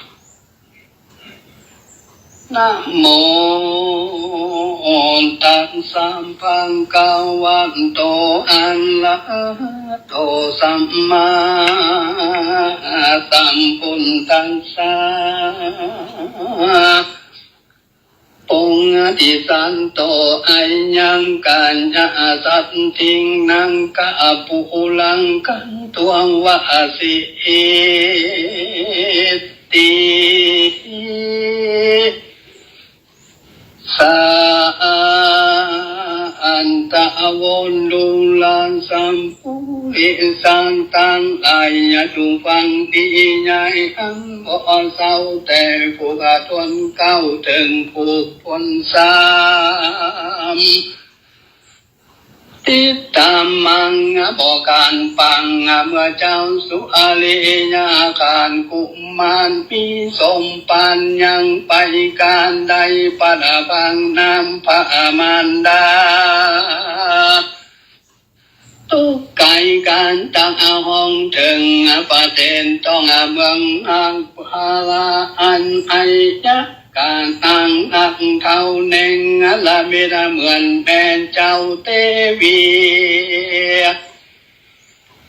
นะโมตัสสะภะคะวะโตอะระหะโตสัมมาสัมพุทธัสสะองค์ที่สันโตอัญญังกัญญาสัตถิงนังกะปุลังกันตวงวะสิติสาอันตะวนดุลังสัมปุริสังตังอายะตุฟังดีใหญ่อังบ่เศร้าแต่ผู้กะทนเก้าถึงผู้พ้นสาม ติดตามมังบอกการฟังเมื่อเจ้าสุอาลียาการกุมารมีสมปันยังไปการใดปะพังนำพระมารดาตุกไก่การตั้งห้องถึงประเทศต้องเมืองอังพาลาอันไอยะการตั้งนักเท่าเน่งละเมดเหมือนแม่เจ้าเทวี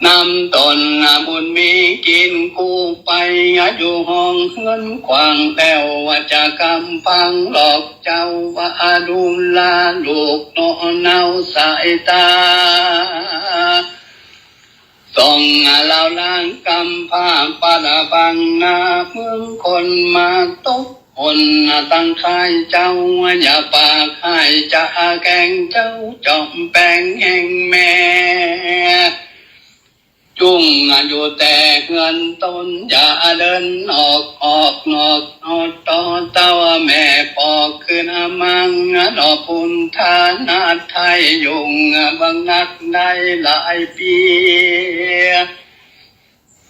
นำตนบุญมีกินคู่ไปอยู่ห้องเงินขวางแล้วว่าจะกำพังหลอกเจ้าว่าดูลาลูกโนเนาสายตาส่องเราล้างกำผ้าปะบังนาเมืองคนมาตกคนตั้งคายเจ้าอย่าปากให้จะแกงเจ้าจอมแปงแห่งแม่จุ่งอยู่แต่เงินต้นอย่าเดินออกนอกต่อเต้าแม่ปอกขึ้นมังดอกพุนทานาไทยยุงบังนักได้หลายปี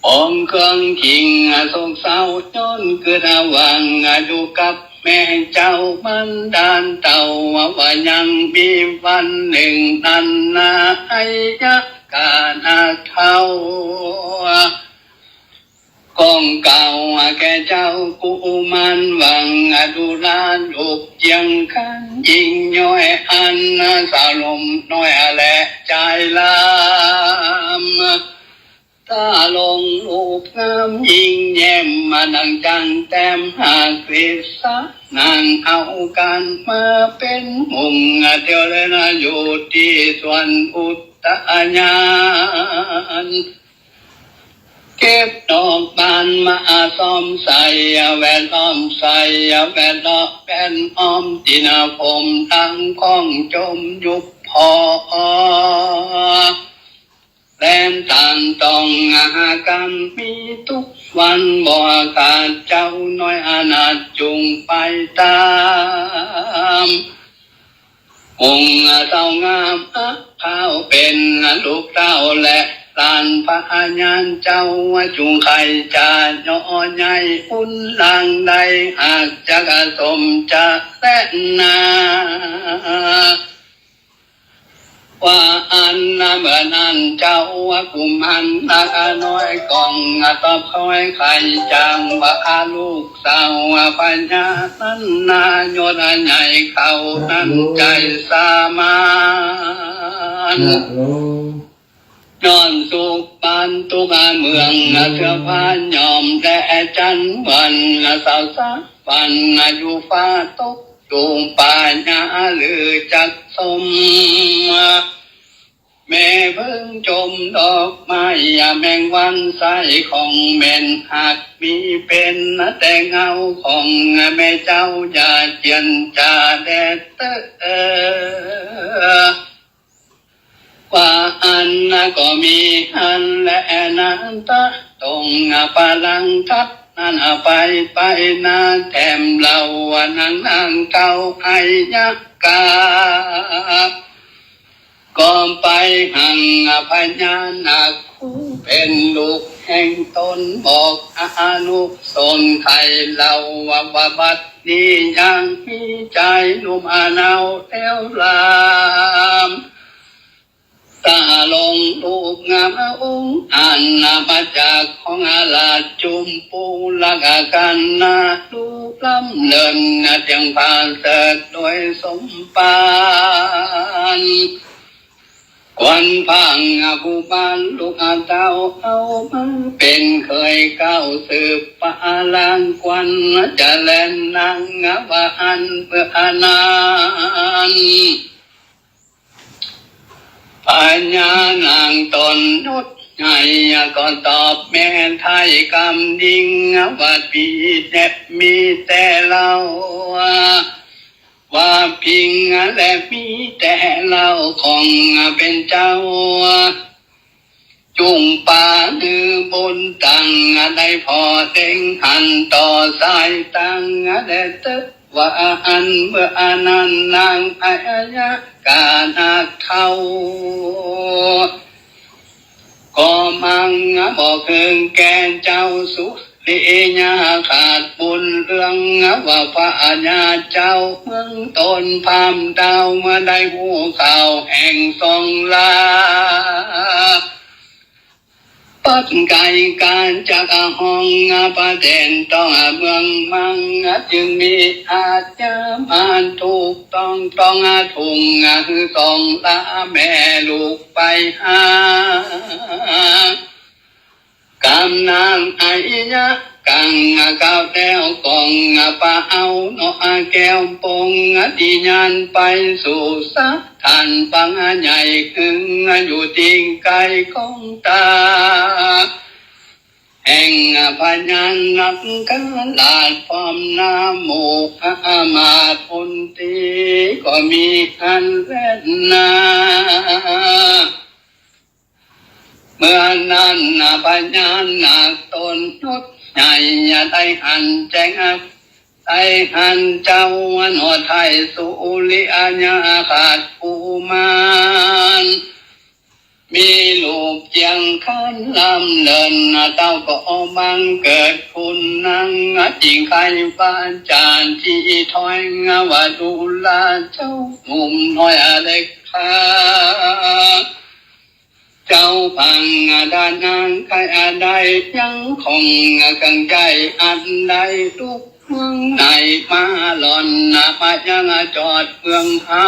องเครื่องขิงสงเศร้าจนเกิดวังอยู่กับแม่เจ้ามันดานเต่าว่ายังมีวันหนึ่งนั้นนาไอยะกานาเท่ากองเก่าแก่เจ้ากุมันวังดูลาลูกยังขันยิงย้อยอันสาลมน้อยและใจลามตาลงลูกงามยิงแย้มมาดังจังแต้มหากฤษนางเอากันมาเป็นมุงเดียวเลยนะอยู่ที่สวนอุตญาณเก็บดอกบานมาซ้อมใส่แวดล้อมใส่แวดล้อมแผ่นอ้อมที่นาผมทั้งข้องจมยุบพอแลนต่างต้องกันมีทุกวันบ่ขาดเจ้าน้อยอนาจจุงไปตามองค์เต้างามข้าวเป็นลูกเต้าและลานพระญาณเจ้าจุงไข่จาย่อใหญ่อุ่นลางใดหากจะกสมจะแลนาว่าอันเมื่อนั้นเจ้ากุมันน้อยกองตอบคอยไข่จางว่าลูกสาวปัญญานั้นนาโยนใหญ่เขานั้นใจสามานย้อนสุขปานตุกเมืองเสื้อผ้ายอมแต่จันวันสาวสาวันอยู่ฟ้าตกจูงป่าหญ้าหรือจักสมแม่เพิ่งจมดอกไม้แมงวันใสของแม่นหากมีเป็นแต่เงาของแม่เจ้าอย่าเจียนจ่าแดดว่าอันก็มีอันและนันตะตรงปาลังทัดนั่นไปนาแถมเรานั่งเก่าไอยะกาก่อนไปหังพญานาคคู่เป็นลูกแห่งตนบอกอนุสนไทยเราว่าบัดนี้ยังมีใจหนุ่มอนาวแล้วลามตาลงลูกงามองค์อันมาจากของอาลาจุมปูลักกันนาลูกลำเนินเตียงผ่านเสดโดยสมปานควันพังผู้บ้านลูกเต้าเอามาเป็นเคยก้าวสืบปาลังควันจะแลนนางบานเพื่อนานปัญญานางตนนุดไงก็ตอบแม่ไทยคำดิ่งว่าปีเด็บมีแต่เราว่าพิงและมีแต่เราของเป็นเจ้าจุงป่านือบนตังได้พอเต็งหันต่อสายตังได้ตึก ว่าอันเมื่ออนันนางอายะกานาเท่าก็มังบอกเคืองแกเจ้าสุริยาขาดบุญเรื่องว่าพระญาเจ้าเมืองตนพามดาวมาได้หูข่าวแห่งทรงลาปัดไก่การจากห้องประเด็นต้องเมืองมังจึงมีอาจจะมาถูกต้องถุงคือส่งลาแม่ลูกไปหากำนางไอยะกังก้าวแต้วกองปะเอาเนาะแก้วปงดิยันไปสู่สักทันปังใหญ่คึงอยู่ทิ้งไกลของตาแห่งพยัญนักกันลาดพร้อมนาโมอามาตุนตีก็มีอันเล่นนาเมื่อนั้นพญานาคตนนุษย์ใหญ่ได้หันแจ้งได้หันเจ้าวันหัวไทยสุริอาญาขาดภูมานมีลูกเจียงขันลำเลินเต้าก็บังเกิดคุณนังจริงใครฟ้าจานที่ถอยว่าดูลาเจ้าหนุ่มน้อยเด็กข้าเจ้าพังดานางใครใดยังคงกังใจอันใดทุกเมืองไหนมาหล่อนมายังจอดเมืองเฮา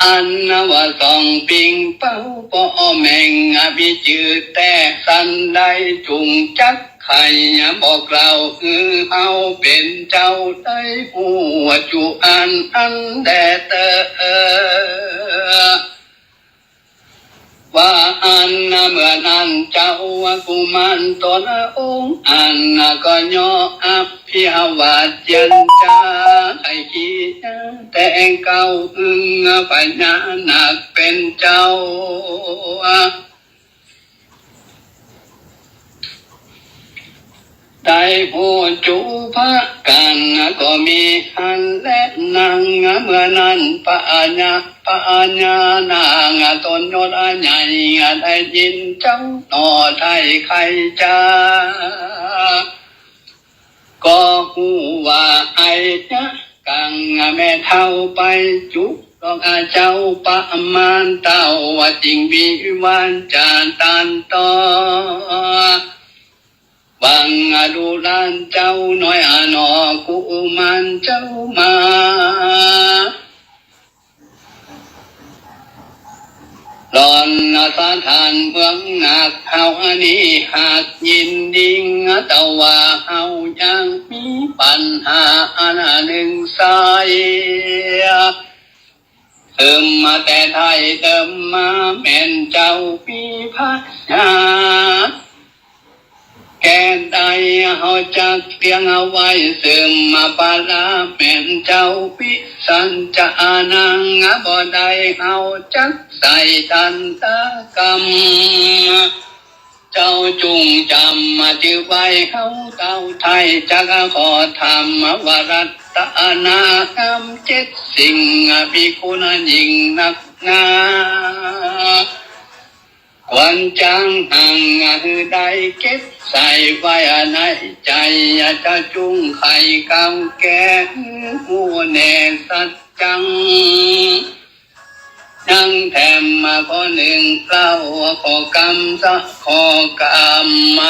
อันว่าสองปิงเป้าป่อแมงพิจืดแต่สันใดจุงจักไข่บอกเราคือเฮาเป็นเจ้าได้หัวจุอันแดเตว่าอันเมื่อนั้นเจ้ากุมันตนองค์อันก็ย่ออับเพียวาดเจนจ้าให้ขี้แต่งเก่าอึงปัญญาหนักเป็นเจ้าได้ผู้จูพระกันก็มีอันและนางเมื่อนั้นปัญญานางตนโยนใหญ่ได้ยินเจ้าต่อไทยใครจ้าก็หูว่าไอ้จะกังแม่เท่าไปจุกดอกเจ้าประมาณเต้าว่าจริงวิวันจานตันต่อบางดูลานเจ้าน้อยนอกุมันเจ้ามาหลอนสถานเมืองหนักเฮาอันนี้หากยินดิ่งแต่ว่าเฮายังมีปัญหาอันหนึ่งสายเติมมาแต่ไทยเติมมาแม่นเจ้าปีพัชญาแก่ใดเฮาจักเตียงเอาไว้เสริมมาปาลาแม่นเจ้าปิสันจะนังบ่ได้เฮาจักใส่ตันตะกรรมเจ้าจุงจำมาจื้อไว้เฮาเต้าไทยจักขอธรรมวรัตนากรรมเจ็ดสิ่งพิคุณยิ่งนักหนาควันจังหังได้เก็บใส่ไว้ในใจจะจุงไข่กำแก่หัวแน่สัจจังยังแถมมาข้อหนึ่งเล่าขอกรรมสักขอกรรม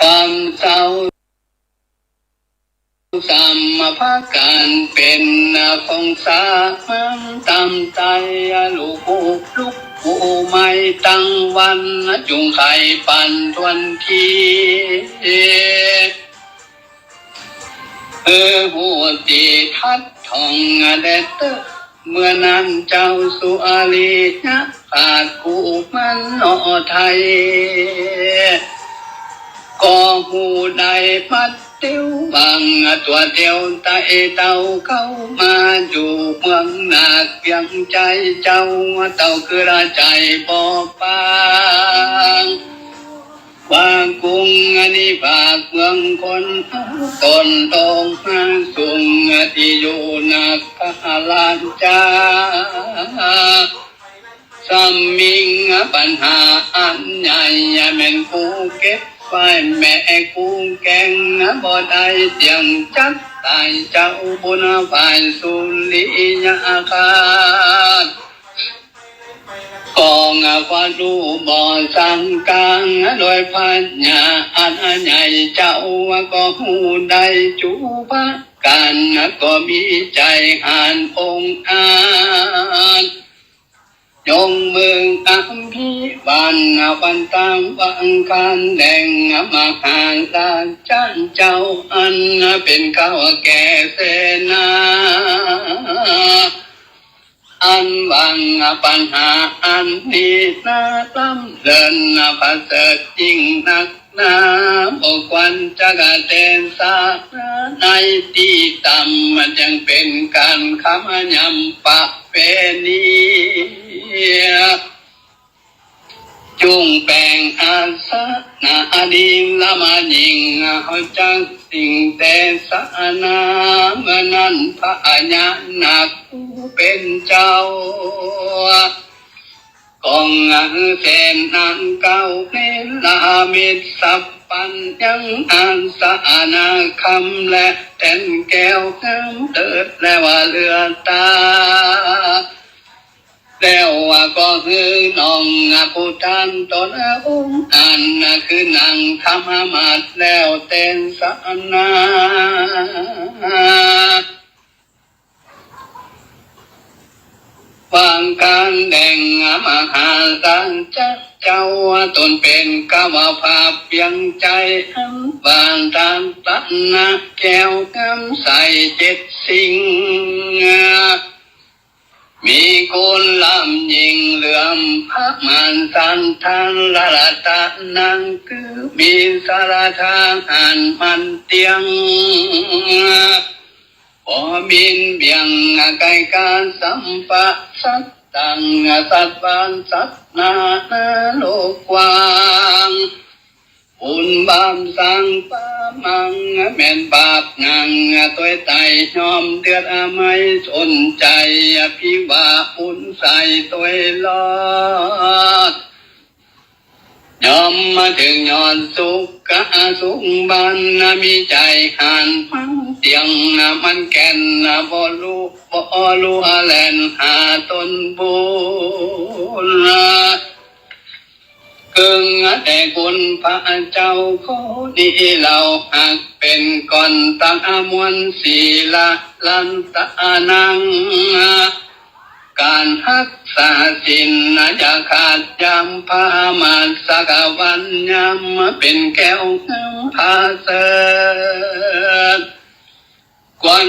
กรรมเศร้าสัมมาภาการเป็นของสามันตามใจลูกผู้ไม่ตั้งวันจุงไข่ปันทวนทีหัวตีทัดทองเดตเมื่อนั้นเจ้าสุอาลีนะขาดกูมันนอไทยก็หูได้พัดเตียวบางตัวเดียวตาเต้าเข้ามาอยู่เมืองนาเพียงใจเจ้าเต้าคือราใจบ่ปางค บางกุงนิบากเมืองคนตนองมาสุงที่อยู่นักพาลานจาสัมมิงปัญหาอันใหญ่แม่นกูเก็บไว้แม่กูแกงบ่ได้เตียงจักตายเจ้าบุญฝ่ายสุริยาคากองความรู้บ่สังกังโดยปัญญาอันใหญ่เจ้าก็หูได้จูปะกันก็มีใจอ่านองค์อาจยงมืออัมพิบันปันตังวังการแดงมาหาลาจันเจ้าอันเป็นข้าวแก่เสนาอันวังปัญหาอันนี้นาตั้มเดินประเสริฐจริงนักนาบอกวันจะกเตนสาในที่ต่ำมันยังเป็นการคำยำปะเปนีจุงแปลงอาสานาอดีละมายิงเอาจังสิ่งแต่สานาเมื่อนั้นพระญาณักเป็นเจ้ากองเสนนังเก้าเนลามิตรสัพปัญญังอันสานาคำและแตนแก้วน้ำเติดและว่าเรือตาแล้วก็คือน้องผู้ทานตนองค์อันคือนางธรรมมาตแล้วเต้นสนาวางการแดงมหาดังเจ้าตนเป็นกาวภาพเพียงใจวางตามตัณหาแก้วกำใส่เจ็ดสิ่งมีคนลำยิงเหลื่อมพักมันสันทานละละตานังคือมีสารทางหันมันเตียงพอบินเบี่ยงไกลการสัมปะสัตตังสัตบันสัตนาโลกกว้างอุนบามสังปามังแม่นบาปนังตัวไตยอมเดือดไม่สนใจพิว่าอุนใส่ตัวลอดยอมมาถึงยอดสุขสุขบันมีใจหันมันเตียงมันแก่นบ่รู้แลนหาตนบุญกึ่งแต่คุณพระเจ้าเขาดีเราหากเป็นก่อนตั้งมวลศีลลันตานังการรักษาศีลอย่าขาดยำพามาสักวันยำเป็นแก้วพาเสดกวน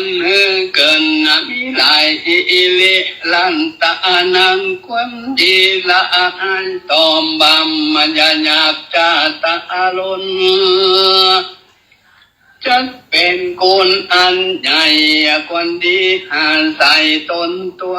เกินมีหลายอิลิลันตานังความดีละอันตอมบำมันยาหยาบจาตาลุนจะเป็นกุลอันใหญ่คนดีหาใส่ตนตัว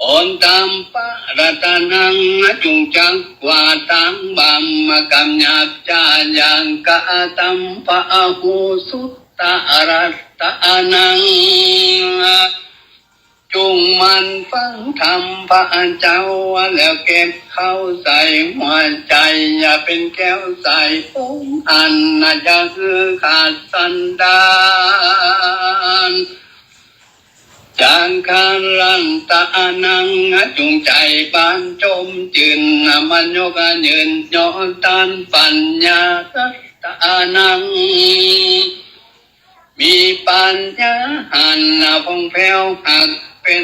อนตามปะรัตนังจุงจักกว่าตังบำกำหยาบจาอย่างกะตัมปะหูสุตตารัตตานังจุงมันฟังธรรมพระเจ้าแล้วเก็บเข้าใส่หัวใจอย่าเป็นแก้วใส่องค์อันจะคือขาดสันดานจางคารันตานังจุงใจบานจมจืนมันโยกยืนยอตันปัญญาตานังมีปัญญาหันพงแผ้วหักเป็น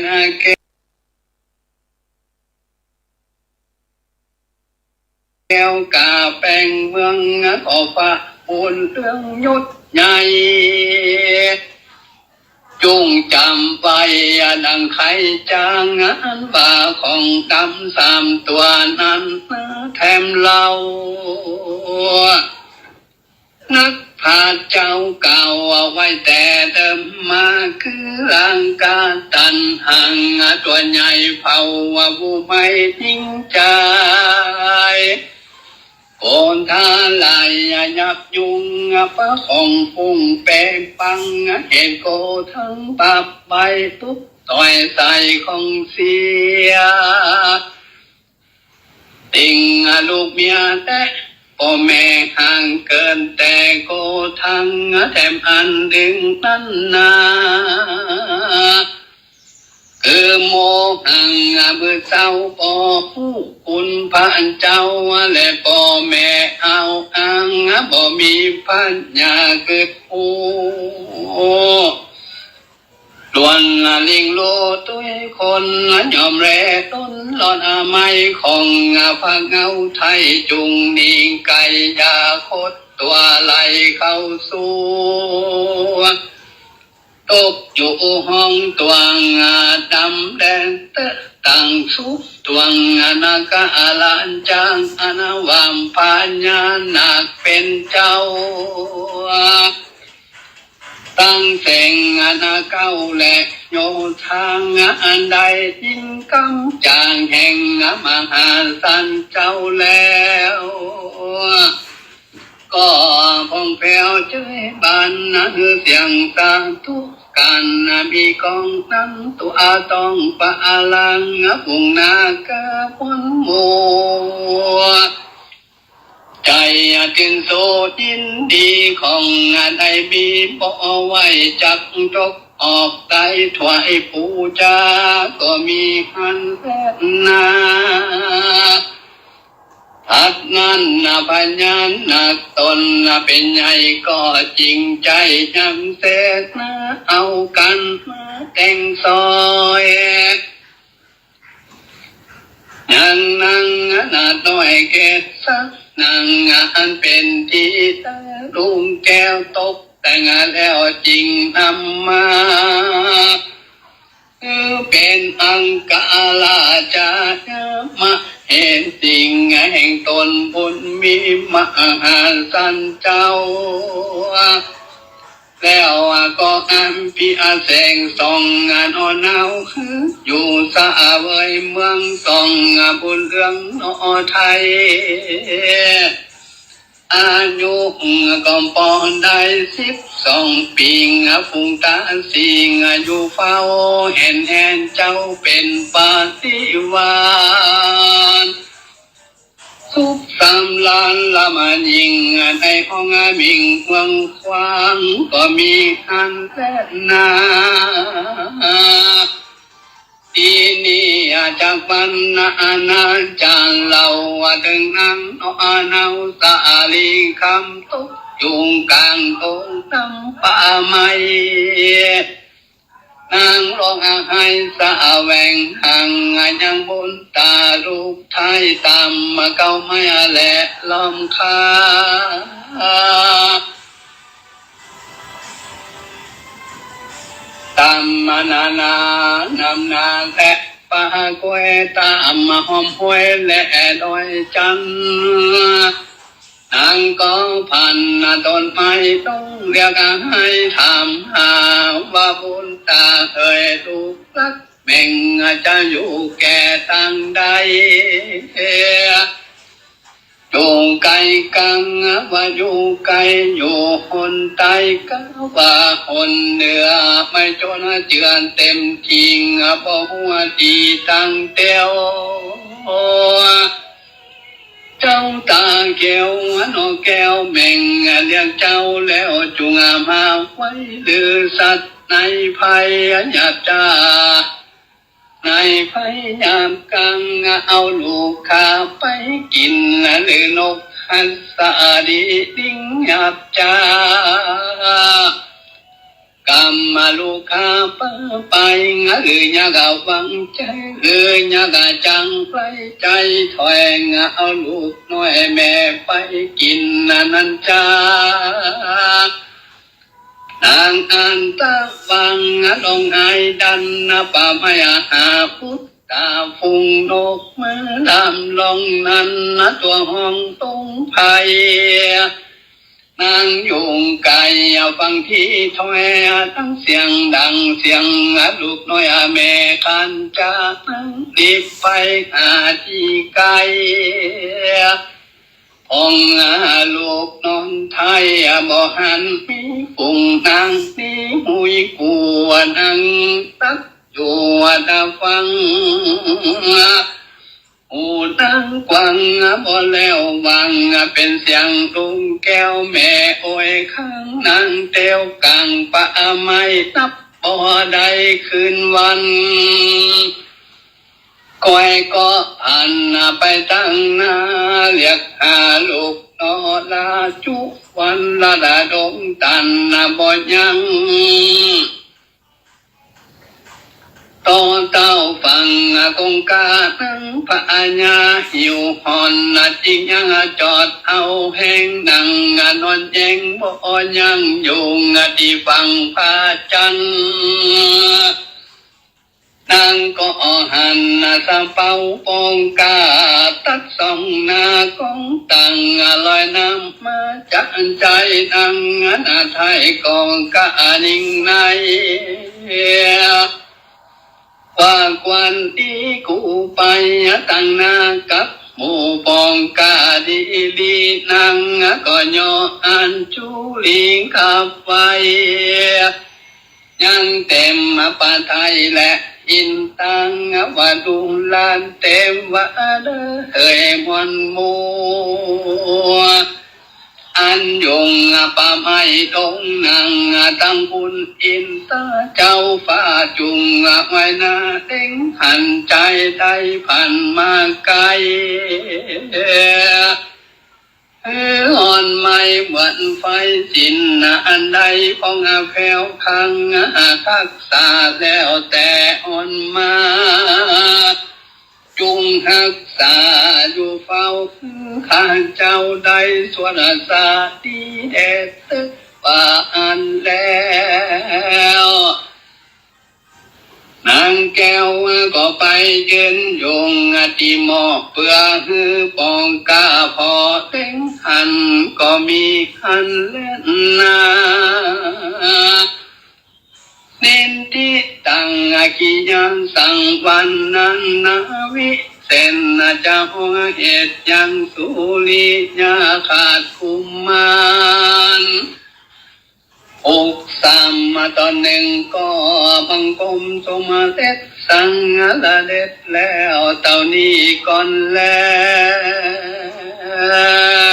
แก้วกาแปงเมืองขอฟ้าบุญเรื่องยุดใหญ่จุงจำไว้ดังใครจางอันว่าของดำสามตัวนั้นแถมเรานักพาเจ้าเก่าเอาไว้แต่เดิมมาคือร่างกาตันห่างตัวใหญ่เผาว่าผู้ไม่ทิ้งใจ โกนทาลายยับยุงพระของปุ่งเปงปังเห็นโกทั้งปับใบปุ๊บต่อยใส่ของเสียติงลูกเมียแต่พ่อแม่ห่างเกินแต่โกทั้งแถมอันดึงนั้นนาคือโมหังมือเจ้าป่อผู้คุณพระเจ้าและป่อแม่เอาอังบ่มีปัญญาเกิดผู้ล้วนลิงโลตุยคนยอมแร่ต้นหลอนไม่ของพระเงาไทยจุงนิ่งไก่ยาคดตัวไหลเข้าสู่ตกอยู่ห้องตวงดำแดงเตะตังสุตวงนากาลันจังอนาวามปัญญานักเป็นเจ้าตั้งเสงนาเก้าและโยทางอันใดยิ่งกำจางแห่งมหาสันเจ้าแล้วก็พองแผ้วเจ้ยบานนั้นเสียงตาทุกการมีกองนั้นตัวต้องปะลังปุ่งนากะพ้นโมใจตินโสยินดีของใดมีบ่ไว้จักจกออกไตถวายปูจาก็มีหันแลนาทัดนั้นปัญญานักตนเป็นใหญ่ก็จริงใจจำเสดเอากันมาแต่งซอยยังนั่งนาต้อยเกศสักนั่งอันเป็นที่ตาลุงแก้วตกแต่งแล้วจริงนำมาเป็นอังกาลาจามาเห็นสิ่งแห่งตนบุญมีมหาสันเจ้าแล้วก็อันพี่อาแสงส่องงานอ่อนหนาวอยู่สะเวยเมืองส่องบุญเรื่องนอไทยอายุก็ปอนได้12 ปีฟุงตาสิงอยู่เฝ้าเห็นเจ้าเป็นปาฏิวานทุก3 ล้านละมันยิงในห้องมิงเมืองควางก็มีหันและนาทีนี้จากวันนาจานเราถึงนั่งนาวสาลีคำตุกยุงกลางตรงน้ำป่าไม้นางร้องไห้สะแหวงห่างยังบนตาลูกไทยตามมาเก้าไม่แหละล้อมคาตามมานานำนาและป่ากล้วยตามมาหอมห้วยและดอยจันนางก็พันต้นไม้ต้องเรียกให้ถามหาว่าบุญตาเอ่ยลูกรักแม่งจะอยู่แก่ตั้งใดอยู่ไกลกังว่าอยู่ไกลอยู่คนใต้ก็ว่าคนเหนือไม่จนเจือนเต็มทิ้งบ่หัวดีตั้งเตียวเจ้าตาแก้วนอแก้วแม่งเรียกเจ้าแล้วจุงมาไว้ดือสัตว์ในภัยหยาบจ้าในพยายามกังเอาลูกข้าไปกินหรือนกหันสาดีดิ้งหยาบจ้ากำมาลูกข้าไปหรือยากวังใจหรือยากจังไปใจถอยเอาลูกน้อยแม่ไปกินนันจ้านางอันตะวังลงไอดันป่าไม้หาพุทธาฟุงนกเมื่อดำลงนั้นตัวห้องตรงไผ่นางยุงไก่ฟังที่ถอยทั้งเสียงดังเสียงลูกน้อยแม่คันจากนั้นรีบไปหาที่ไก่พ องลูกนอนไทยบ่หันมีปุ่งนางนี้หุยกวนนังตักอยู่ตาฟังหูดังกวังบ่แล้ววังเป็นเสียงลุงแก้วแม่โอยข้างนางเตียวกลางป่าไม้นับบ่ได้คืนวันก้อยก็ผ่านไปตั้งนาเรียกหาลูกนอลาจุวันละดาดงตันบ่ยังต่อเต้าฟังกงกานังพระญาหิวหอนจริงยังจอดเอาแห้งนังนอนแยงบ่ยังอยู่ที่ฟังพระจันทร์นางก็หันสะเป้าปองกาตัดส่องหน้ากองตังลอยน้ำมาจันใจนางไทยกองกานิ่งในว่ากวันที่กูไปตั้งนากับหมู่ปองกาดีลีนางก็ย่ออันจุลิงขับไฟยังเต็มป่าไทยและอินตังว่าดูลานเต็มว่าเด้อเฮยมวนมัวอันยงป่าไม้ดงนางตั้งบุญอินตาเจ้าฟ้าจุงไว้นาเด้งหันใจได้ผ่านมาไกลอ่อนไม่เหมือนไฟสินอันใดพองแผ่วคังทักษาแล้วแต่อ่อนมาจุงหักษาอยู่เฝ้าข้าเจ้าได้สวดสาดีเด็ดตึกป่าอันแล้วนางแก้วก็ไปเย็นยงที่หมอกเปื่อฮือปองกาพอเต็งหันก็มีหันเล่นนาเน้นที่ตั้งกิยันสังวันนั้นนาวิเซนจะหัวเหตุยังสุริยาขาดคุมมันอกสามมาตอนหนึ่งก็บังคมสมาเด็ดสังละเด็ดแล้วเต่านี้ก่อนแล้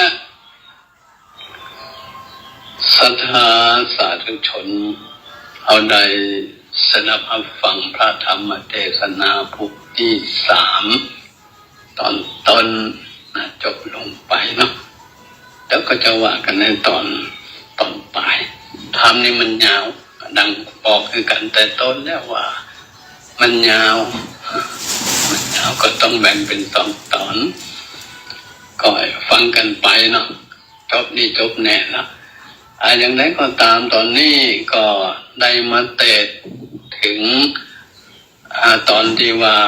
วศรัทธาสาธุชนเอาใดสนับฟังพระธรรมเทศนาพุทธที่3ตอนต้นจบลงไปเนาะแล้วก็จะว่ากันในตอนปลายธรรมนี่มันยาวดังบอกคือกันแต่ต้นแล้วว่ามันยาวก็ต้องแบ่งเป็นตอนก็ฟังกันไปเนาะจบนี่จบแน่ละอย่างไรก็ตามตอนนี้ก็ได้มาเตะถึงตอนที่ว่า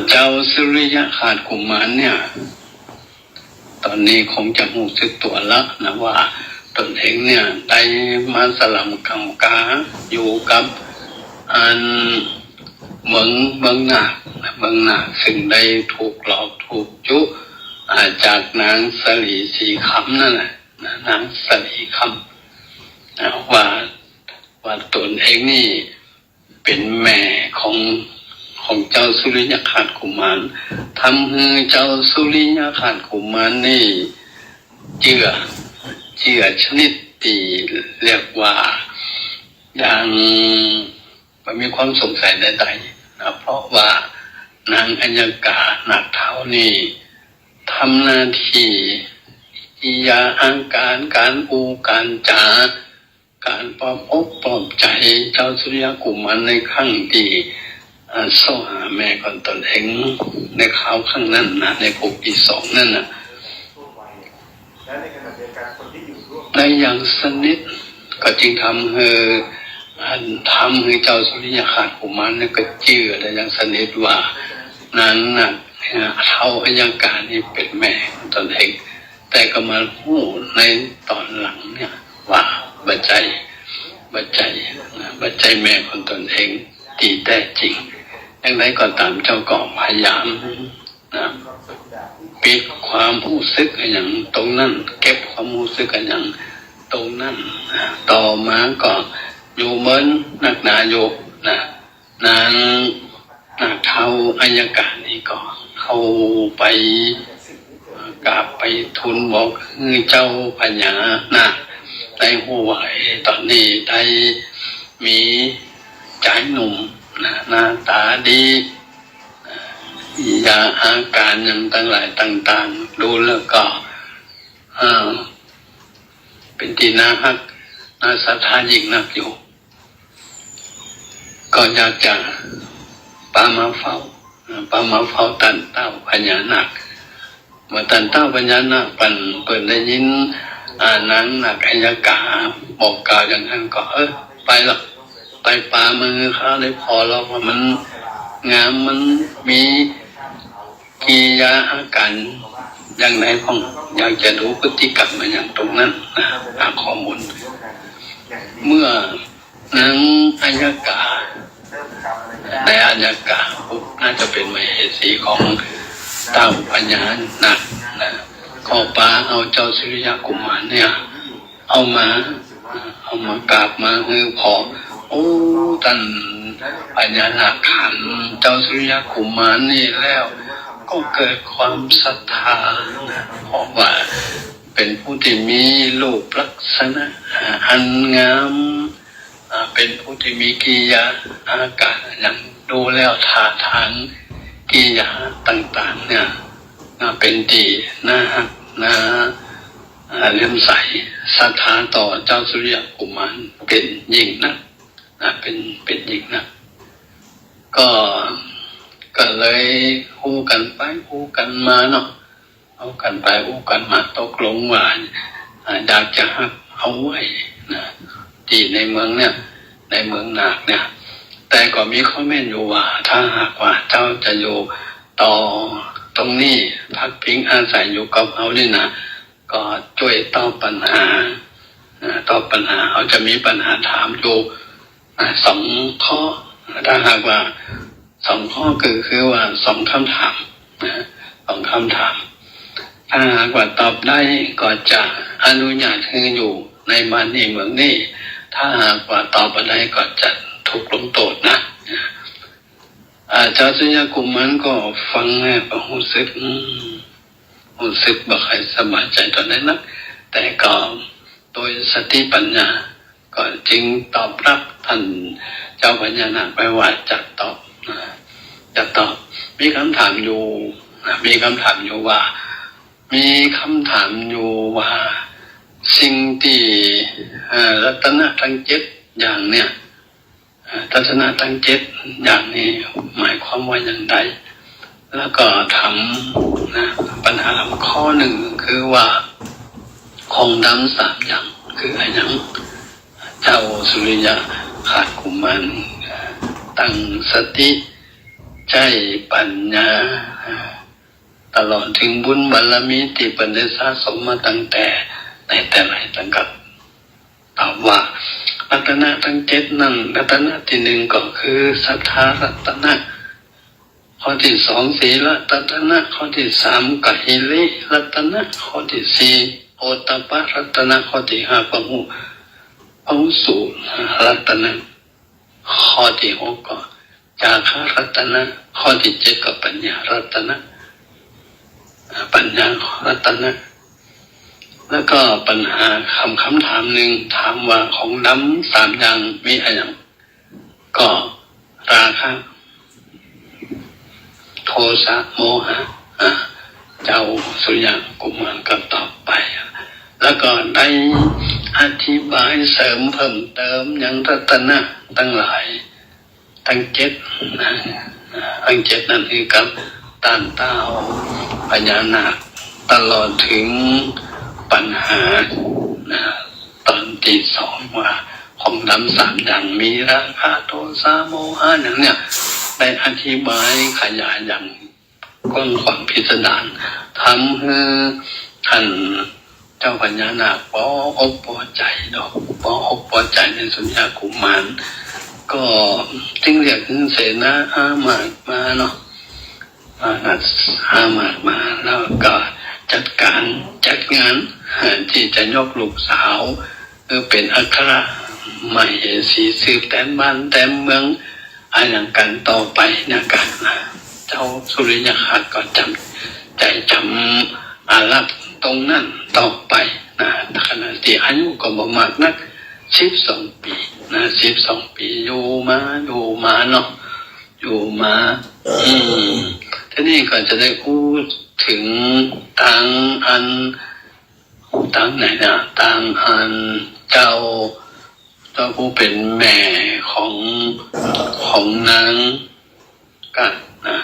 เจ้าสุริยะขาดกุมารเนี่ยตอนนี้คงจะรู้สึกตัวแล้วนะว่าตนเองเนี่ยได้มาสลัมกำกาอยู่กับอันเมืองหนักซึ่งได้ถูกหลอกถูกจุจากนางสลีสีคำนั่นแหละนางสลีคำว่าตนเองนี่เป็นแม่ของเจ้าสุริยะขาดกุมารทำให้เจ้าสุริยะขาดกุมารนี่เจือชนิดที่เรียกว่ายังไม่มีความสงสัยใดๆนะเพราะว่านางอัญญากาหนักเท้านี่ทำหน้าที่อิยาอาการอูการจาการปลอบใจเจ้าสุริยะกุมารในครั้งที่โซหาแม่ของตนเองในข่าวข้างนั้นนะในภพที่2นั่นนะในอย่างสนิทก็จึงทำให้เจ้าสุริยะขาดกุมารนี่ก็เชื่อได้อย่างสนิทว่านั้นน่ะเท่าอัญญาการนี่เป็นแม่ของตนเองแต่ก็มาพูดในตอนหลังเนี่ยว่าบัจจัยแม่ของตนเองที่แท้จริงอย่างไรก็ตามเจ้าก็พยายามนะ ปิดความรู้สึกอย่างตรงนั้นเก็บความรู้สึกอย่างตรงนั้นต่อมาก็อยู่เหมือนนักนายกนางเท้าอัยการนี่ก็เข้าไปกราบไปทูลบอกเจ้าพญานาคได้หัวไหวตอนนี้ได้มีใจหนุ่มหน้าตาดียาอาการอย่างต่างหลายต่างๆดูแล้วก็เป็นที่น่าฮักน่าศรัทธายิ่งนักอยู่ก็อยากจะปามาเฝ้าตันเต้าพญานาคเมื่อตันเต้าพญานาคเปิดได้ยินนางนาคอัยกาบอกกล่าวอย่างนั้นก็ไปหรอกไปป่ามือเขาเลยพอแล้วว่ามันงามมันมีกิริยาอาการอย่างไหนของอยากจะดูพฤติกรรมมันอย่างตรงนั้นหาข้อมูลเมื่อนางอัยกาในอัยกาน่าจะเป็นมเหสีของเต้าพญานาคขอปาเอาเจ้าสุริยกุมารเนี่ยเอามากราบมาพอท่านพญานาคถามเจ้าสุริยกุมารนี่แล้วก็เกิดความศรัทธาเพราะว่าเป็นผู้ที่มีรูปลักษณะอันงามเป็นผู้ที่มีกิริยาอาการอย่างดูแล้วท่าทางกิริยาต่างๆเนี่ยเป็นดีน่าเลื่อมใสศรัทธาต่อเจ้าสุริยกุมารเป็นยิ่งนักเป็นยิ่งนักก็เลยคู่กันไปคู่กันมาเนาะเอากันไปคู่กันมาตกลงว่าอยากจะเอาไว้ที่ในเมืองเนี่ยในเมืองนาคเนี่ยแต่ก็มีข้อแม้อยู่ว่าถ้าหากว่าเจ้าจะอยู่ต่อตรงนี้พักพิงอาศัยอยู่กับเขานี่นะก็ช่วยตอบปัญหาเขาจะมีปัญหาถามอยู่2 ข้อถ้าหากว่า2 ข้อคือว่า2 คำถาม2 คำถามถ้าหากว่าตอบได้ก็จะอนุญาตให้อยู่ในบ้านนี้เมืองนี้ถ้าหากว่าตอบไม่ได้ก็จะถูกลงโทษนะเจ้าสุริยกุมารก็ฟังก็รู้สึกบ่ค่อยสบายใจตอนนั้นนะแต่ก็โดยสติปัญญาก็จึงตอบรับท่านเจ้าพญานาคไปว่าจะตอบมีคำถามอยู่ว่าสิ่งที่รัตนะทั้ง7อย่างเนี่ยรัตนะทั้ง7อย่างนี้หมายความว่าอย่างไรแล้วก็ถามปัญหาข้อหนึ่งคือว่าของดำ3 อย่างคืออะไรอย่างเจ้าสุริยะขาดกุมารตั้งสติใจปัญญาตลอดถึงบุญบารมีที่เป็นได้สะสมมาตั้งแต่ในแต่ไหนตั้งกับตอบว่ารัตนะทั้ง7นั่นรัตนะที่1ก็คือศรัทธารัตนะข้อที่2ศีลรัตนะข้อที่3กัหิริรัตนะข้อที่4โอตตัปปะรัตนะข้อที่5พหุสูรัตนะข้อที่6ก็จาคะรัตนะข้อที่7ก็ปัญญารัตนะแล้วก็ปัญหาคำถามหนึ่งถามว่าของดำ3 อย่างมีอะไรอย่างก็ราคะโทสะโมหะเจ้าสุริยกุมารก็ตอบไปแล้วก็ได้อธิบายเสริมเพิ่มเติมอย่างรัตนะตั้งหลายทั้ง7นั่นคือกับต้านเต้าพญานาคตลอดถึงปัญหาตอนที่2ว่าของดำ3 อย่างมีราคะโทสะโมหะอย่างเนี้ยได้อธิบายขยายอย่างกว้างขวางพิสดารทำให้ท่านเจ้าพญานาคพอใจในสุริยกุมารก็จึงเรียกเสนาอามาตย์มาเนาะ หามากมาแล้วก็จัดงานที่จะยกลูกสาวเป็นอัครมเหสีสืบแต่บ้านแต่เมืองอะไรอย่างกันต่อไปเนี่ยกันเจ้าสุริยคราชก็จำอาลับตรงนั้นต่อไปนะขณะที่อายุก็บ่มากนัก12 ปีนะ12 ปีอยู่มาเนาะอยู่มาทีนี้ก็จะได้พูดถึงต่างไหนนะต่างอันเจ้าผู้เป็นแม่ของนางกันนะ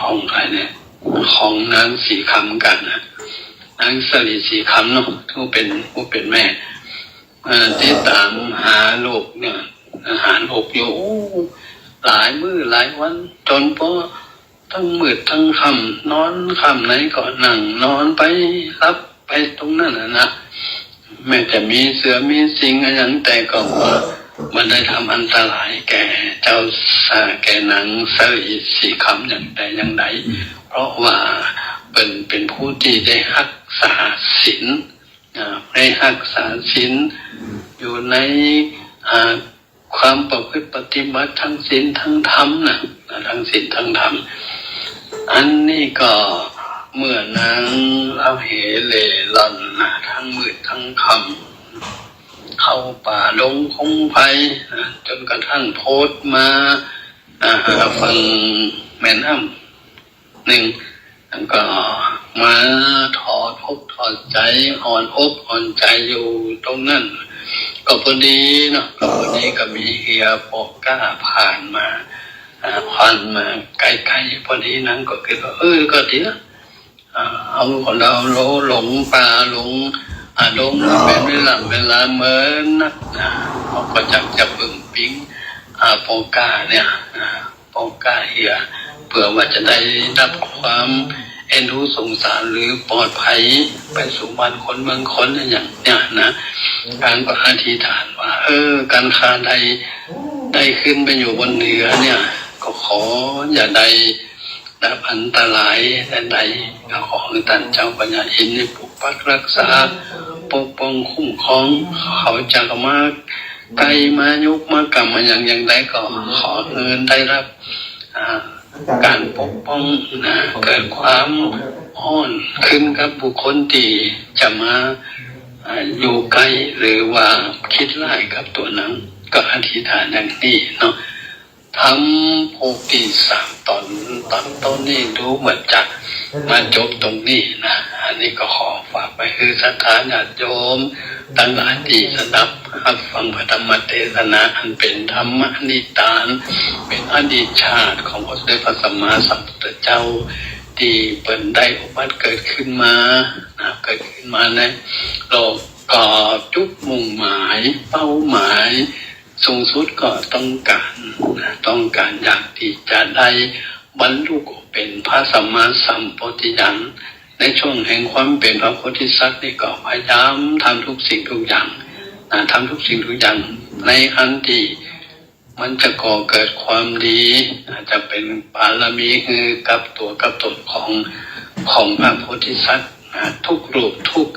ของใครเนี่ยของนางสีคำกันนะนางสลีสีคำเนาะผู้เป็นแม่ที่ตามหาลูกเนี่ยหาลูกอยู่หลายมื้อหลายวันจนพอทั้งมืดทั้งค่ำนอนค่ำไหนก็นั่งนอนไปรับไปตรงนั้นนะแม้จะมีเสือมีสิงอะไรแต่ก็มันได้ทำอันตรายแก่เจ้าแก่นางสลีสีคำอย่างใดอย่างใดเพราะว่าเป็นผู้ที่ได้รักษาศีลได้รักษาศีลอยู่ในความประพฤติปฏิบัติทั้งศีลทั้งธรรมนะทั้งศีลทั้งธรรมอันนี้ก็เมื่อนางเราเหเล่ร่อนนะทั้งมืดทั้งค่ำเข้าป่าดงคงไผ่จนกระทั่งโพสมาฝั่งแม่น้ำหนึ่งแล้วก็มาถอดใจอ่อนอกอ่อนใจอยู่ตรงนั้นก็พอดีเนาะก็พอดีก็มีเฮียปอกก้าผ่านมาใกล้ๆพอดีนั้นก็คิดว่าก็ดีนะเอาคนเราหลงป่าหลงดงเป็นเวลาเหมือนนักเขาก็จะปึงปิ้งปอกก้าเนี่ยปอกก้าเฮียเพื่อว่าจะได้รับความเอ็นดูสงสารหรือปลอดภัยไปสู่บ้านคนเมืองคนอย่างเนี้ยนะการก็อธิษฐานว่าการค้าได้ขึ้นไปอยู่บนเหนือเนี่ยก็ขออย่าได้รับอันตรายใดๆก็ขอให้ท่านเจ้าปัญญาอินทร์ปกปักรักษาปกป้องคุ้มครองเขาจะมาไกลมายกมากรรมมาอย่างใดก็ขอเงินได้รับการปกป้องนะเกิดความอ่อนขึ้นกับบุคคลที่จะมาอยู่ใกล้หรือว่าคิดร้ายกับตัวนั้นก็อธิษฐานอย่างนี้เนาะทำโภคที่3ตอนต้นนี้ดูเหมือนจะมาจบตรงนี้นะอันนี้ก็ขอฝากไปคือศรัทธาญาติโยมตั้งหลายที่สดับรับฟังพระธรรมเทศนาอันเป็นธรรมนิทานเป็นอดีตชาติของพระพระสัมมาสัมพุทธเจ้าที่เปิดได้อุบัติเกิดขึ้นมาในโลกก็จุดมุ่งหมายเป้าหมายสูงสุดก็ต้องการอยากที่จะได้บรรลุเป็นพระสัมมาสัมพุทธญาณในช่วงแห่งความเป็นพระโพธิสัตว์นี่ก็พยายามทำทุกสิ่งทุกอย่างในอันที่มันจะก่อเกิดความดีอาจจะเป็นบารมีคือกับตัวกับตนของพระโพธิสัตว์ทุกรูปทุก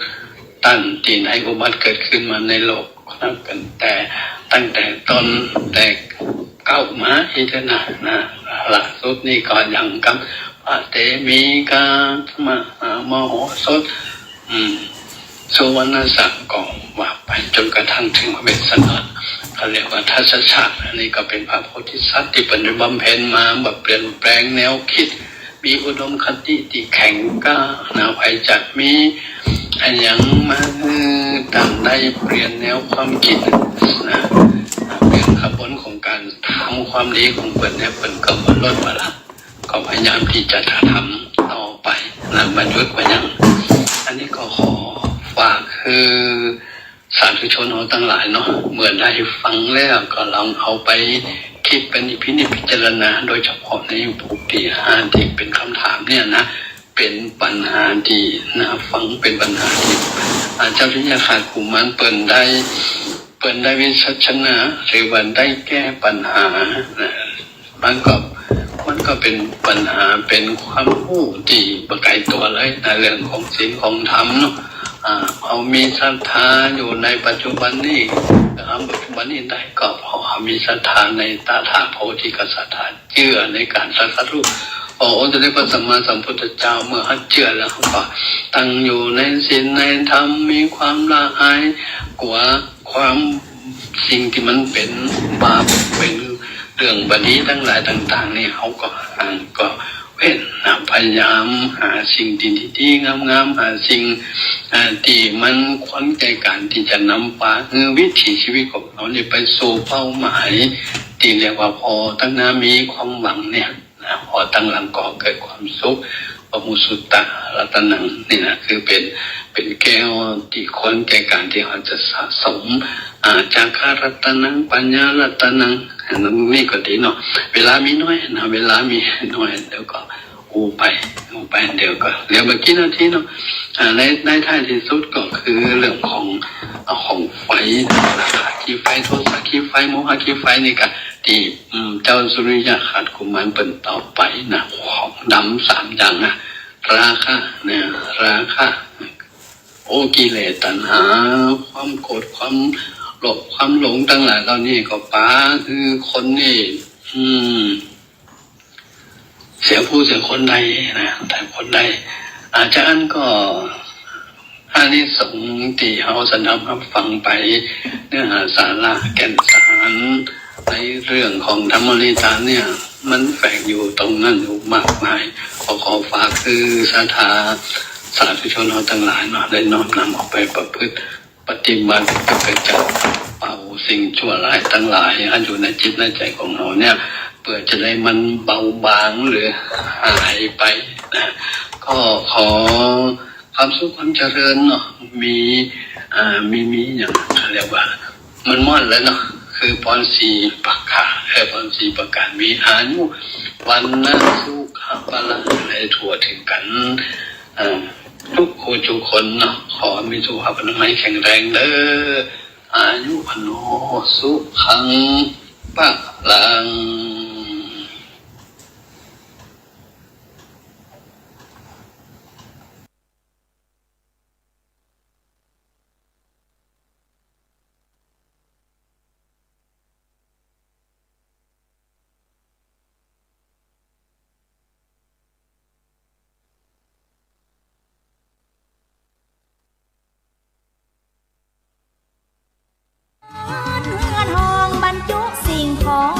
ตั้งที่ในอุบัติเกิดขึ้นมาในโลกตั้งแต่ตอนแต่เก้ามาอิจนานะล่าสุดนี่ก็ยังกับพระเตมีกาธรรมโหสถสุวรรณสังก็ว่าไปจนกระทั่งถึงพระเวสสันดรเขาเรียกว่าทัศชาติอันนี้ก็เป็นพระโพธิสัตว์ที่ปฏิบัติบำเพ็ญมาแบบเปลี่ยนแปลงแนวคิดมีอุดมคติที่แข็งกล้าไปจัดมีอันยังมาต่างได้เปลี่ยนแนวความคิดนะเปลี่ยนขบวนของการทำความดีของเปิดเนี่ยเปิดก็มาลดมาละก็พยายามที่จะทำต่อไปนะบรรยุทธ์ไปยังอันนี้ก็ขอฝากคือสาธุชนเราทั้งหลายเนาะเมื่อได้ฟังแล้วก็ลองเอาไปคิดเป็นพิจารณาโดยเฉพาะในภูมิที่เป็นคำถามเนี่ยนะเป็นปัญหาที่นะฟังเป็นปัญหาที่เจ้าที่ยาขาดขุมมันเปิ่นได้ เปิดได้วิสัชนะหรือว่าได้แก้ปัญหานะมันก็เป็นปัญหาเป็นความรู้ที่ประกายตัวเลยในเรื่องของศีลของธรรมเนาะเอามีศรัทธาอยู่ในปัจจุบันนี้ปัจจุบันนี้ได้ก็เพราะมีศรัทธาในตถาโพธิกษัตริย์เชื่อในการตรัสรู้องค์สมเด็จพระสัมมาสัมพุทธเจ้าเมื่อเชื่อแล้วเขาก็ตั้งอยู่ในศีลในธรรมมีความละอายกว่าความสิ่งที่มันเป็นบาปเป็นเรื่องบดีทั้งหลายต่างๆนี่เขาก็เว้นพยายามหาสิ่งที่งามๆหาสิ่งที่มันขวัญใจการที่จะนำพาวิถีชีวิตของเราเนี่ยไปสู่เป้าหมายที่เรียกว่าพอตั้งนามีความหวังเนี่ยพอตั้งหลังก่อเกิดความสุขปมุสุตตะรัตนังนี่นะคือเป็นแก้วที่คนแก่การที่เขาจะสะสมจาคะรัตนังปัญญารัตนังนี่ก็ดีเนาะเวลามีน้อยนะเวลามีน้อยเดี๋ยวก็อูไปเดี๋ยวก็เดี๋ยวเมื่อกี้นาทีเนาะในท้ายที่สุดก็คือเรื่องของไฟราคะขี้ไฟโทสะขี้ไฟโมหะขี้ไฟนี่ก็ที่เจ้าสุริยะขัดกุมารเป็นต่อไปนะของดำ3อย่างนะราคะเนี่ยราคะโอกิเลสตัณหาความโกรธความหลบความหลงทั้งหลายเหล่านี้ก็ป้าคือคนนี่เสียผู้เสียคนใดนะแต่คนใดอาจารย์ก็อานิสงส์ที่เฮาสนับฟังไปเนื้อหาสาระแก่นสารในเรื่องของธรรมริตาเนี่ยมันแฝงอยู่ตรงนั้นอยู่มากมายขอฝากคือศรัทธาสาธุชนเราทั้งหลายเนาะได้น้อมนำออกไปประพฤติปฏิบัติเพื่อจะเป่าสิ่งชั่วร้ายทั้งหลายอันอยู่ในจิตในใจของเราเนี่ยเพื่อจะได้มันเบาบางหรือหายไปนะก็ขอความสุขความเจริญเนาะมีอย่างเรียกว่ามันม่อนแล้วเนาะคือพรสีประกาศพรสีประกาศมีอายุวันนะสุขภาละอะไรทั่วถึงกันทุกคนทุกคนเนาะขอมีสุขภาพอนามัยแข็งแรงเด้ออายุพโนสุขังปะลังเงินทองบรรจุสิ่งของ